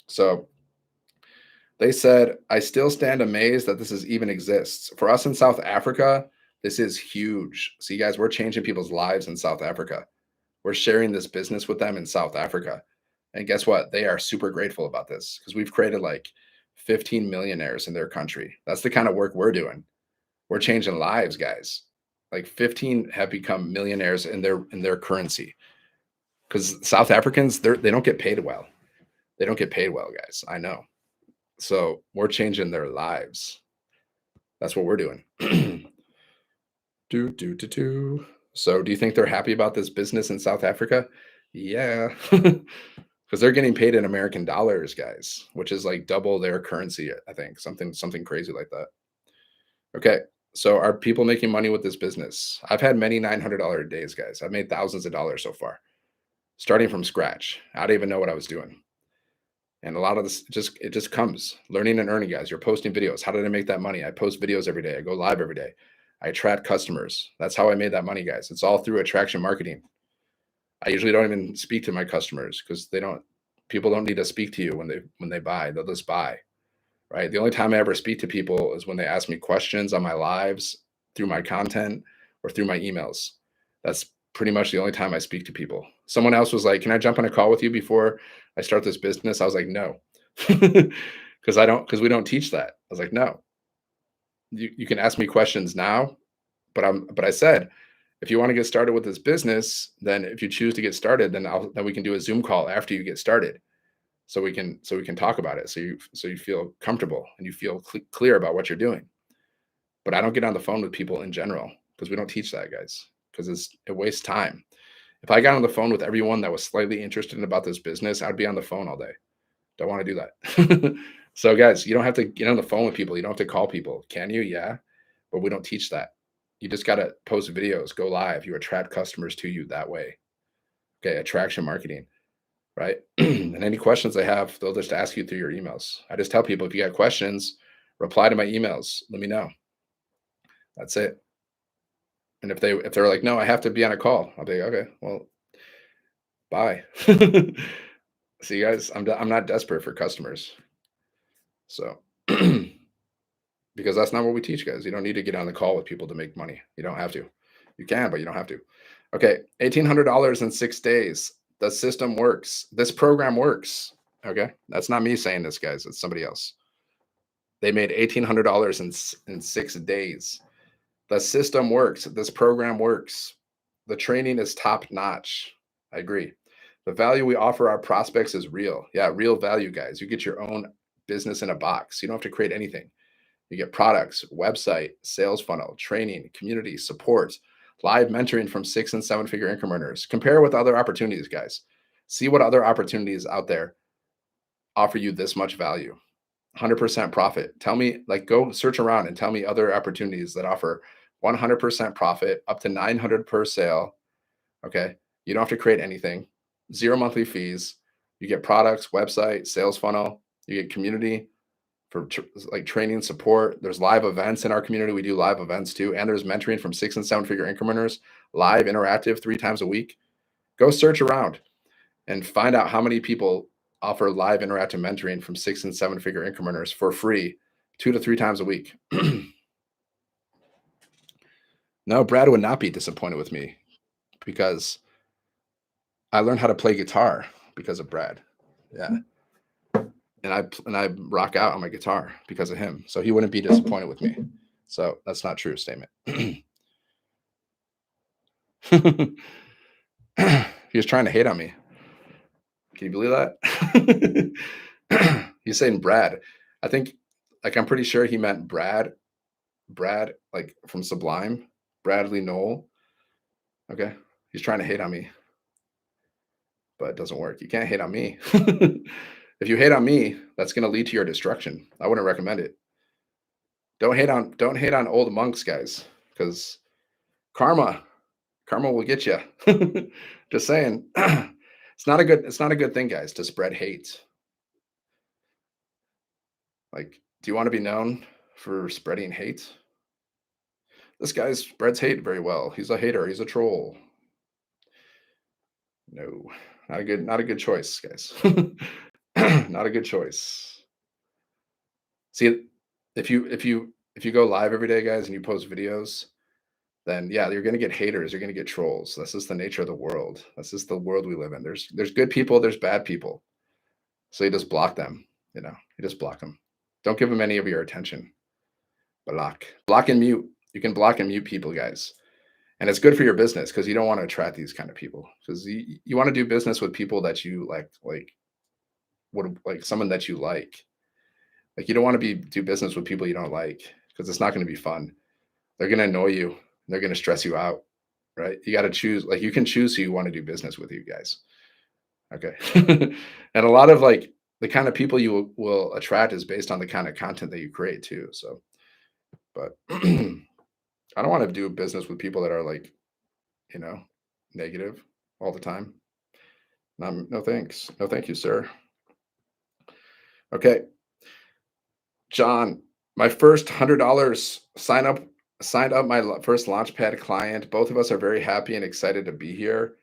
So they said, I still stand amazed that this even exists. For us in South Africa, this is huge. See, guys, we're changing people's lives in South Africa. We're sharing this business with them in South Africa. And guess what? They are super grateful about this because we've created like 15 millionaires in their country. That's the kind of work we're doing. We're changing lives, guys. Like 15 have become millionaires in their currency. Because South Africans, they don't get paid well. They don't get paid well, guys. I know. So we're changing their lives. That's what we're doing. So do you think they're happy about this business in South Africa? Yeah. Because they're getting paid in American dollars, guys, which is like double their currency, I think. Something crazy like that. Okay. So are people making money with this business? I've had many $900 days, guys. I've made thousands of dollars so far, starting from scratch. I didn't even know what I was doing. And a lot of this it just comes learning and earning, guys. You're posting videos. How did I make that money? I post videos every day. I go live every day. I attract customers. That's how I made that money, guys. It's all through attraction marketing. I usually don't even speak to my customers because people don't need to speak to you when they buy. They'll just buy. Right? The only time I ever speak to people is when they ask me questions on my lives, through my content, or through my emails. That's pretty much the only time I speak to people. Someone else was like, "Can I jump on a call with you before I start this business?" I was like, "No." Because we don't teach that. I was like, "No. You can ask me questions now, but I said, if you want to get started with this business, then if you choose to get started, then we can do a Zoom call after you get started, so we can talk about it, so you feel comfortable and you feel clear about what you're doing." But I don't get on the phone with people in general because we don't teach that, guys, because it wastes time. If I got on the phone with everyone that was slightly interested about this business, I'd be on the phone all day. Don't want to do that. So, guys, you don't have to get on the phone with people. You don't have to call people. Can you? Yeah. But we don't teach that. You just got to post videos, go live. You attract customers to you that way. Okay. Attraction marketing, right? And any questions they have, they'll just ask you through your emails. I just tell people, if you got questions, reply to my emails. Let me know. That's it. And if they're like, "No, I have to be on a call," I'll be like, "Okay, well, bye." See, guys, I'm not desperate for customers. So, because that's not what we teach, guys. You don't need to get on the call with people to make money. You don't have to. You can, but you don't have to. Okay, $1,800 in 6 days. The system works. This program works. Okay, that's not me saying this, guys. It's somebody else. They made $1,800 in 6 days. The system works. This program works. The training is top notch. I agree. The value we offer our prospects is real. Yeah, real value, guys. You get your own business in a box. You don't have to create anything. You get products, website, sales funnel, training, community, support, live mentoring from 6 and 7-figure income earners. Compare with other opportunities, guys. See what other opportunities out there offer you this much value. 100% profit. Tell me, like, go search around and tell me other opportunities that offer 100% profit, up to 900 per sale. Okay. You don't have to create anything, 0 monthly fees. You get products, website, sales funnel. You get community for like training, support. There's live events in our community. We do live events too. And there's mentoring from 6 and 7-figure income earners, live, interactive, 3 times a week. Go search around and find out how many people offer live interactive mentoring from 6 and 7-figure income earners for free 2 to 3 times a week. No, Brad would not be disappointed with me because I learned how to play guitar because of Brad. Yeah. And I rock out on my guitar because of him. So he wouldn't be disappointed with me. So that's not true statement. He was trying to hate on me. Can you believe that? He's saying Brad. I think, like, I'm pretty sure he meant Brad, like from Sublime, Bradley Noel. Okay. He's trying to hate on me, but it doesn't work. You can't hate on me. If you hate on me, that's going to lead to your destruction. I wouldn't recommend it. Don't hate on old monks, guys, because karma will get you. Just saying. It's not a good thing, guys, to spread hate. Like, do you want to be known for spreading hate? This guy spreads hate very well. He's a hater. He's a troll. No, not a good choice, guys. Not a good choice. See, if you go live every day, guys, and you post videos, then yeah, you're gonna get haters. You're gonna get trolls. That's just the nature of the world. That's just the world we live in. There's good people. There's bad people. So you just block them. You just block them. Don't give them any of your attention. Block and mute. You can block and mute people, guys. And it's good for your business because you don't want to attract these kind of people, because you want to do business with people that you like someone that you like. Like, you don't want to do business with people you don't like, because it's not going to be fun. They're going to annoy you. They're going to stress you out, right? You got to choose. Like, you can choose who you want to do business with, you guys. Okay. And a lot of, like, the kind of people you will attract is based on the kind of content that you create too. So, but I don't want to do business with people that are like, you know, negative all the time. No thanks. No, thank you, sir. Okay. John, my first $100 signed up my first Launchpad client. Both of us are very happy and excited to be here.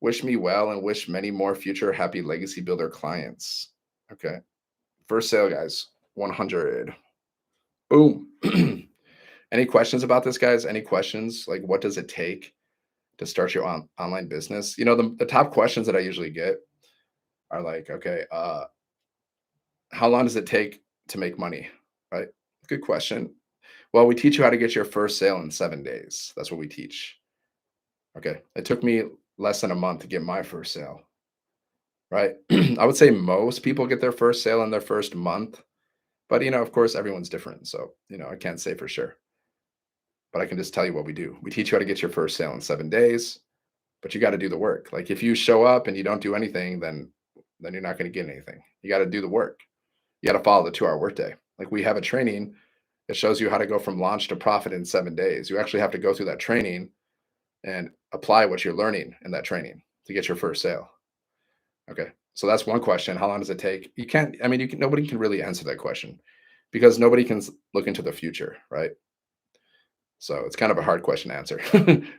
Wish me well and wish many more future happy legacy builder clients. Okay. First sale, guys. 100. Boom. Any questions about this, guys? Any questions? Like, what does it take to start your online business? The top questions that I usually get are like, okay, how long does it take to make money? Right? Good question. Well, we teach you how to get your first sale in 7 days. That's what we teach. Okay. It took me less than a month to get my first sale. Right. I would say most people get their first sale in their first month. But, of course, everyone's different. So, I can't say for sure. But I can just tell you what we do. We teach you how to get your first sale in 7 days, but you got to do the work. Like if you show up and you don't do anything, then you're not going to get anything. You got to do the work. You got to follow the 2-hour workday. Like we have a training that shows you how to go from launch to profit in 7 days. You actually have to go through that training and apply what you're learning in that training to get your first sale. Okay. So that's one question. How long does it take? You can't, I mean, nobody can really answer that question because nobody can look into the future, right? So it's kind of a hard question to answer.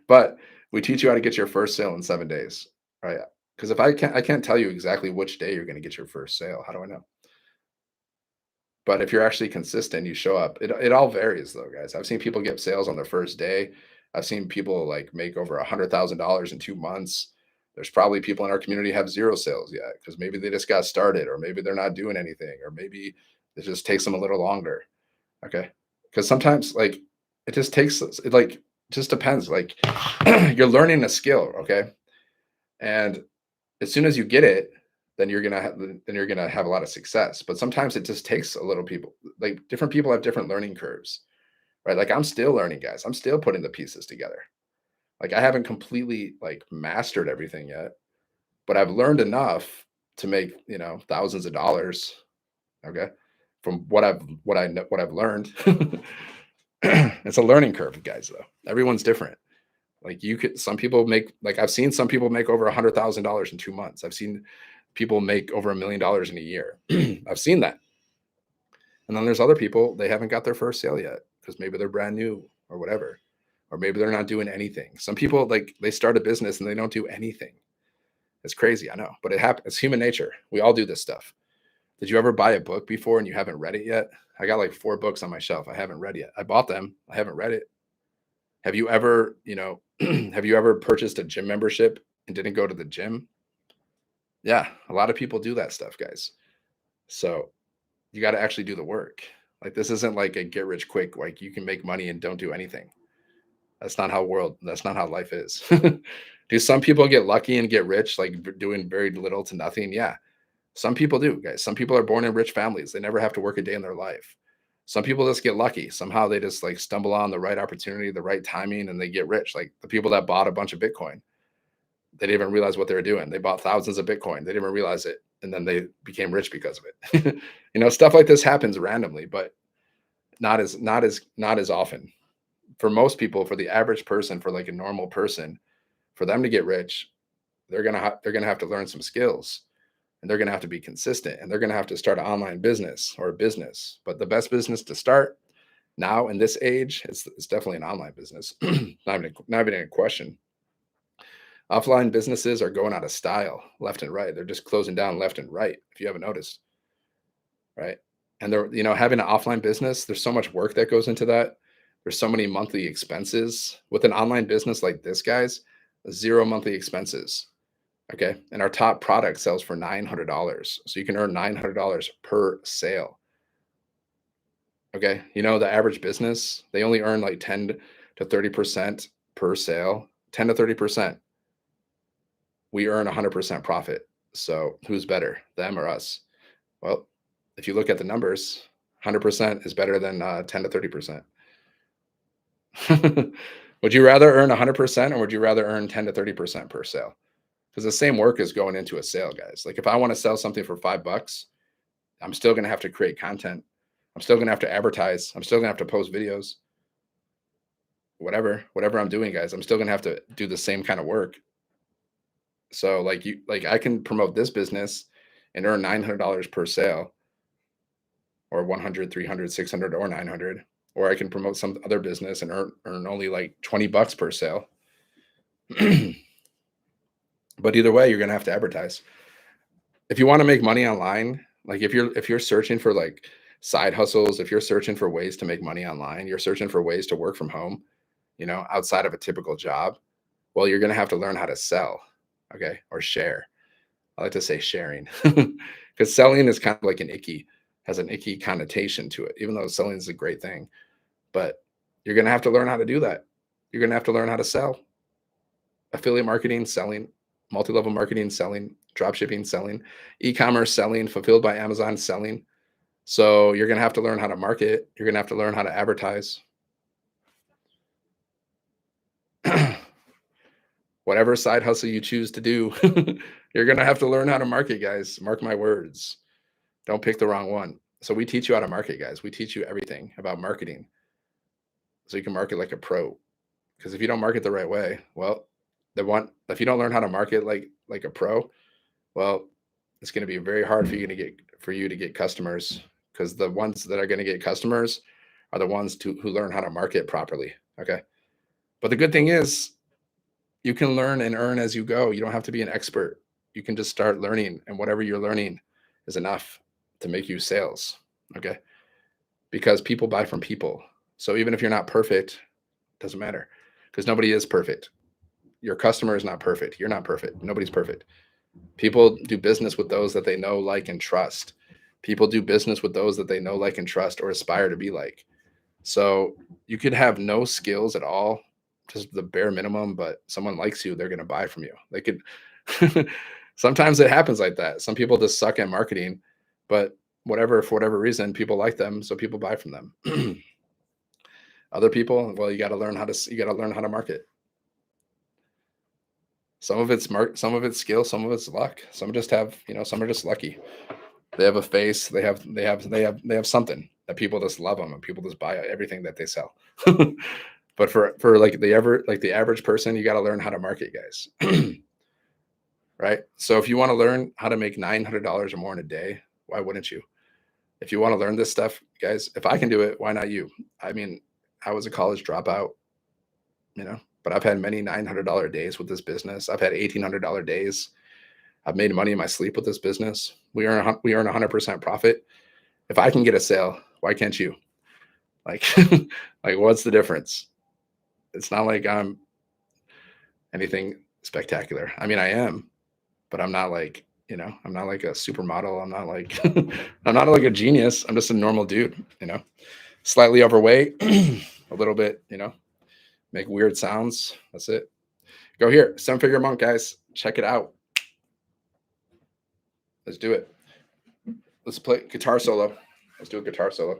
But we teach you how to get your first sale in 7 days, right? Because if I can't tell you exactly which day you're going to get your first sale. How do I know? But if you're actually consistent, you show up. It all varies though, guys. I've seen people get sales on their first day. I've seen people like make over $100,000 in 2 months. There's probably people in our community have zero sales yet because maybe they just got started, or maybe they're not doing anything, or maybe it just takes them a little longer. Okay. Because sometimes like it just takes it like just depends. Like you're learning a skill, okay? And as soon as you get it, then you're gonna have a lot of success. But sometimes it just takes a little people, like different people have different learning curves, right? Like I'm still learning, guys. I'm still putting the pieces together. Like I haven't completely like mastered everything yet, but I've learned enough to make, thousands of dollars, okay? From what I've learned. It's a learning curve, guys, though. Everyone's different. Like some people make, like I've seen some people make over $100,000 in 2 months. I've seen people make over $1 million in a year. I've seen that. And then there's other people, they haven't got their first sale yet because maybe they're brand new or whatever, or maybe they're not doing anything. Some people like they start a business and they don't do anything. It's crazy, I know, but it happens. It's human nature. We all do this stuff. Did you ever buy a book before and you haven't read it yet? I got like 4 books on my shelf. I haven't read yet. I bought them. I haven't read it. Have you ever, have you ever purchased a gym membership and didn't go to the gym? Yeah, a lot of people do that stuff, guys. So you got to actually do the work. Like this isn't like a get rich quick, like you can make money and don't do anything. That's not how life is. Do some people get lucky and get rich, like doing very little to nothing? Yeah. Some people do, guys. Some people are born in rich families. They never have to work a day in their life. Some people just get lucky. Somehow they just like stumble on the right opportunity, the right timing, and they get rich. Like the people that bought a bunch of Bitcoin, they didn't even realize what they were doing. They bought thousands of Bitcoin. They didn't even realize it. And then they became rich because of it. Stuff like this happens randomly, but not as often. For most people, for the average person, for like a normal person, for them to get rich, they're gonna have to learn some skills, and they're going to have to be consistent, and they're going to have to start an online business or a business. But the best business to start now in this age, it's definitely an online business. Not even a question. Offline businesses are going out of style left and right. They're just closing down left and right. If you haven't noticed, right? And they're, having an offline business, there's so much work that goes into that. There's so many monthly expenses with an online business like this, guys. Zero monthly expenses. Okay. And our top product sells for $900. So you can earn $900 per sale. Okay. The average business, they only earn like 10 to 30% per sale, 10 to 30%. We earn 100% profit. So who's better, them or us? Well, if you look at the numbers, 100% is better than 10 to 30%. Would you rather earn 100% or would you rather earn 10 to 30% per sale? Because the same work is going into a sale, guys. Like if I want to sell something for $5, I'm still going to have to create content. I'm still going to have to advertise. I'm still going to have to post videos. whatever I'm doing, guys, I'm still gonna have to do the same kind of work. So like I can promote this business and earn $900 per sale, or 100, 300, 600, or 900, or I can promote some other business and earn only like $20 per sale. But either way, you're gonna have to advertise. If you want to make money online, like if you're searching for like side hustles, if you're searching for ways to make money online, you're searching for ways to work from home, outside of a typical job, well, you're gonna have to learn how to sell, okay, or share. I like to say sharing, because selling is kind of like has an icky connotation to it, even though selling is a great thing. But you're gonna have to learn how to do that. You're gonna have to learn how to sell. Affiliate marketing, selling, multi-level marketing, selling, drop shipping, selling, e-commerce, selling, fulfilled by Amazon, selling. So you're going to have to learn how to market. You're going to have to learn how to advertise. Whatever side hustle you choose to do, you're going to have to learn how to market, guys. Mark my words. Don't pick the wrong one. So we teach you how to market, guys. We teach you everything about marketing so you can market like a pro. Because if you don't market the right way, well, if you don't learn how to market like a pro, well, it's going to be very hard for you to get customers, because the ones that are going to get customers are the ones who learn how to market properly. Okay. But the good thing is you can learn and earn as you go. You don't have to be an expert. You can just start learning, and whatever you're learning is enough to make you sales. Okay. Because people buy from people. So even if you're not perfect, it doesn't matter, because nobody is perfect. Your customer is not perfect. You're not perfect. Nobody's perfect. People do business with those that they know, like, and trust. People do business with those that they know, like, and trust, or aspire to be like. So you could have no skills at all, just the bare minimum, but someone likes you, they're going to buy from you. They could, sometimes it happens like that. Some people just suck at marketing, but for whatever reason, people like them. So people buy from them. Other people, well, you got to learn how to market. Some of it's skill, some of it's luck. Some just have, some are just lucky. They have a face, they have something that people just love them, and people just buy everything that they sell. But for like the average person, you got to learn how to market, guys. Right? So if you want to learn how to make $900 or more in a day, why wouldn't you? If you want to learn this stuff, guys, if I can do it, why not you? I mean, I was a college dropout, but I've had many $900 days with this business. I've had $1,800 days. I've made money in my sleep with this business. We earn 100% profit. If I can get a sale, why can't you? Like, like, what's the difference? It's not like I'm anything spectacular. I mean, I am, but I'm not like, I'm not like a supermodel. I'm not like, I'm not like a genius. I'm just a normal dude, slightly overweight, a little bit, make weird sounds. That's it. Go here, 7-Figure Monk, guys. Check it out. Let's do it. Let's play guitar solo. Let's do a guitar solo.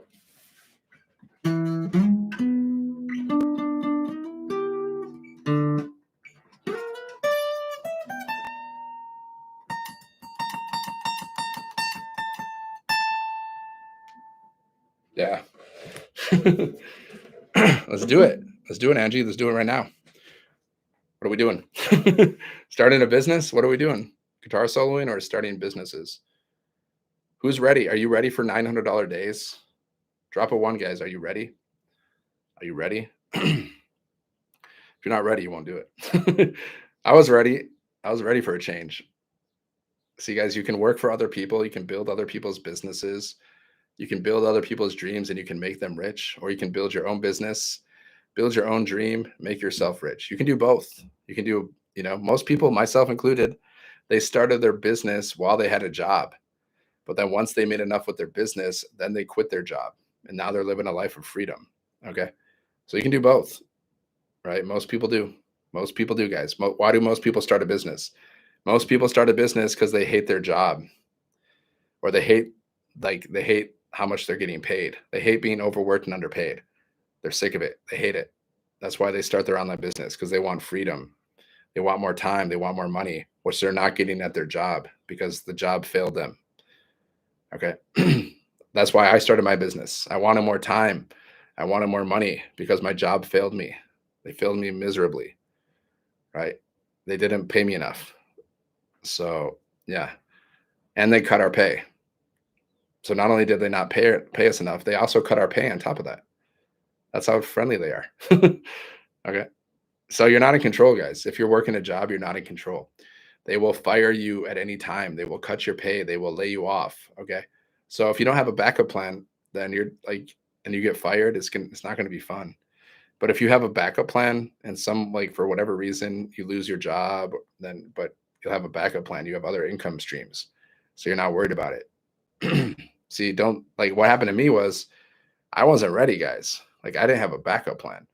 Yeah. Let's do it. Let's do it, Angie. Let's do it right now. What are we doing? Starting a business? What are we doing? Guitar soloing or starting businesses? Who's ready? Are you ready for $900 days? Drop a 1, guys. Are you ready? Are you ready? If you're not ready, you won't do it. I was ready. I was ready for a change. See, guys, you can work for other people. You can build other people's businesses. You can build other people's dreams and you can make them rich, or you can build your own business, build your own dream, make yourself rich. You can do both. You can do, most people, myself included, they started their business while they had a job. But then once they made enough with their business, then they quit their job. And now they're living a life of freedom. Okay. So you can do both, right? Most people do. Most people do, guys. Why do most people start a business? Most people start a business because they hate their job, or they hate how much they're getting paid. They hate being overworked and underpaid. They're sick of it. They hate it. That's why they start their online business, because they want freedom. They want more time. They want more money, which they're not getting at their job because the job failed them. Okay. That's why I started my business. I wanted more time. I wanted more money because my job failed me. They failed me miserably, right? They didn't pay me enough. So yeah. And they cut our pay. So not only did they not pay us enough, they also cut our pay on top of that. That's how friendly they are. Okay. So you're not in control, guys. If you're working a job, you're not in control. They will fire you at any time. They will cut your pay. They will lay you off. Okay. So if you don't have a backup plan, then you're like, and you get fired, it's not going to be fun. But if you have a backup plan and some like for whatever reason you lose your job, then but you'll have a backup plan. You have other income streams. So you're not worried about it. See, don't like what happened to me was I wasn't ready, guys. Like I didn't have a backup plan.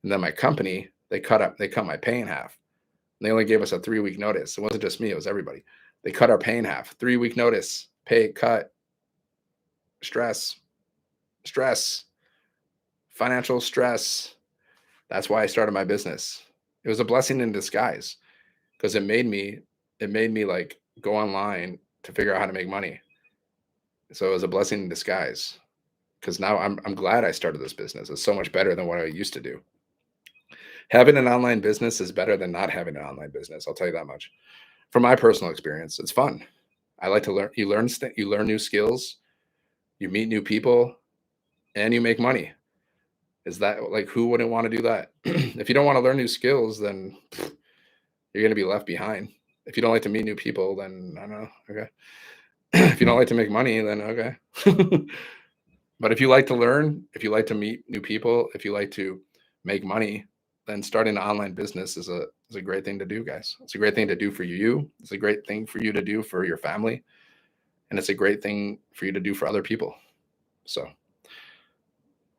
And then my company, they cut my pay in half. And they only gave us a 3-week notice. It wasn't just me, it was everybody. They cut our pay in half. 3-week notice, pay cut, stress, financial stress. That's why I started my business. It was a blessing in disguise because it made me like go online to figure out how to make money. So it was a blessing in disguise because now I'm glad I started this business. It's so much better than what I used to do. Having an online business is better than not having an online business. I'll tell you that much. From my personal experience, it's fun. I like to learn. You learn new skills, you meet new people, and you make money. Is that like who wouldn't want to do that? If you don't want to learn new skills, then you're going to be left behind. If you don't like to meet new people, then I don't know. Okay. If you don't like to make money, then okay. But if you like to learn, if you like to meet new people, if you like to make money, then starting an online business is a great thing to do, guys. It's a great thing to do for you. It's a great thing for you to do for your family. And it's a great thing for you to do for other people. So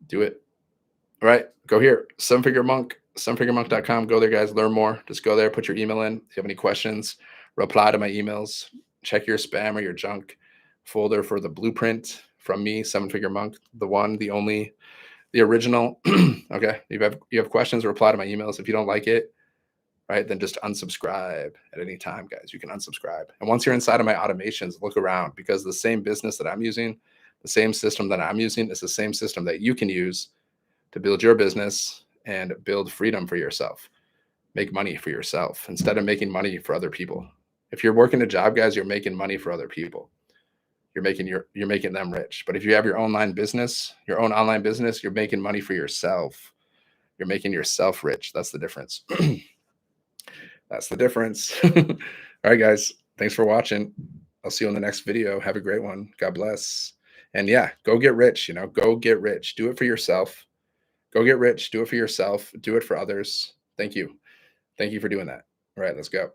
do it. All right. Go here. Seven-Figure Monk, sevenfiguremonk.com. Go there, guys. Learn more. Just go there. Put your email in. If you have any questions, reply to my emails. Check your spam or your junk folder for the blueprint from me, Seven-Figure Monk, the one, the only, the original. Okay. If you have questions, reply to my emails. If you don't like it, right, then just unsubscribe at any time, guys. You can unsubscribe. And once you're inside of my automations, look around because the same business that I'm using, the same system that I'm using is the same system that you can use to build your business and build freedom for yourself. Make money for yourself instead of making money for other people. If you're working a job, guys, you're making money for other people. You're making them rich. But if you have your own online business, you're making money for yourself. You're making yourself rich. That's the difference. That's the difference. All right, guys. Thanks for watching. I'll see you in the next video. Have a great one. God bless. And yeah, go get rich. Go get rich. Do it for yourself. Go get rich. Do it for yourself. Do it for others. Thank you. Thank you for doing that. All right, let's go.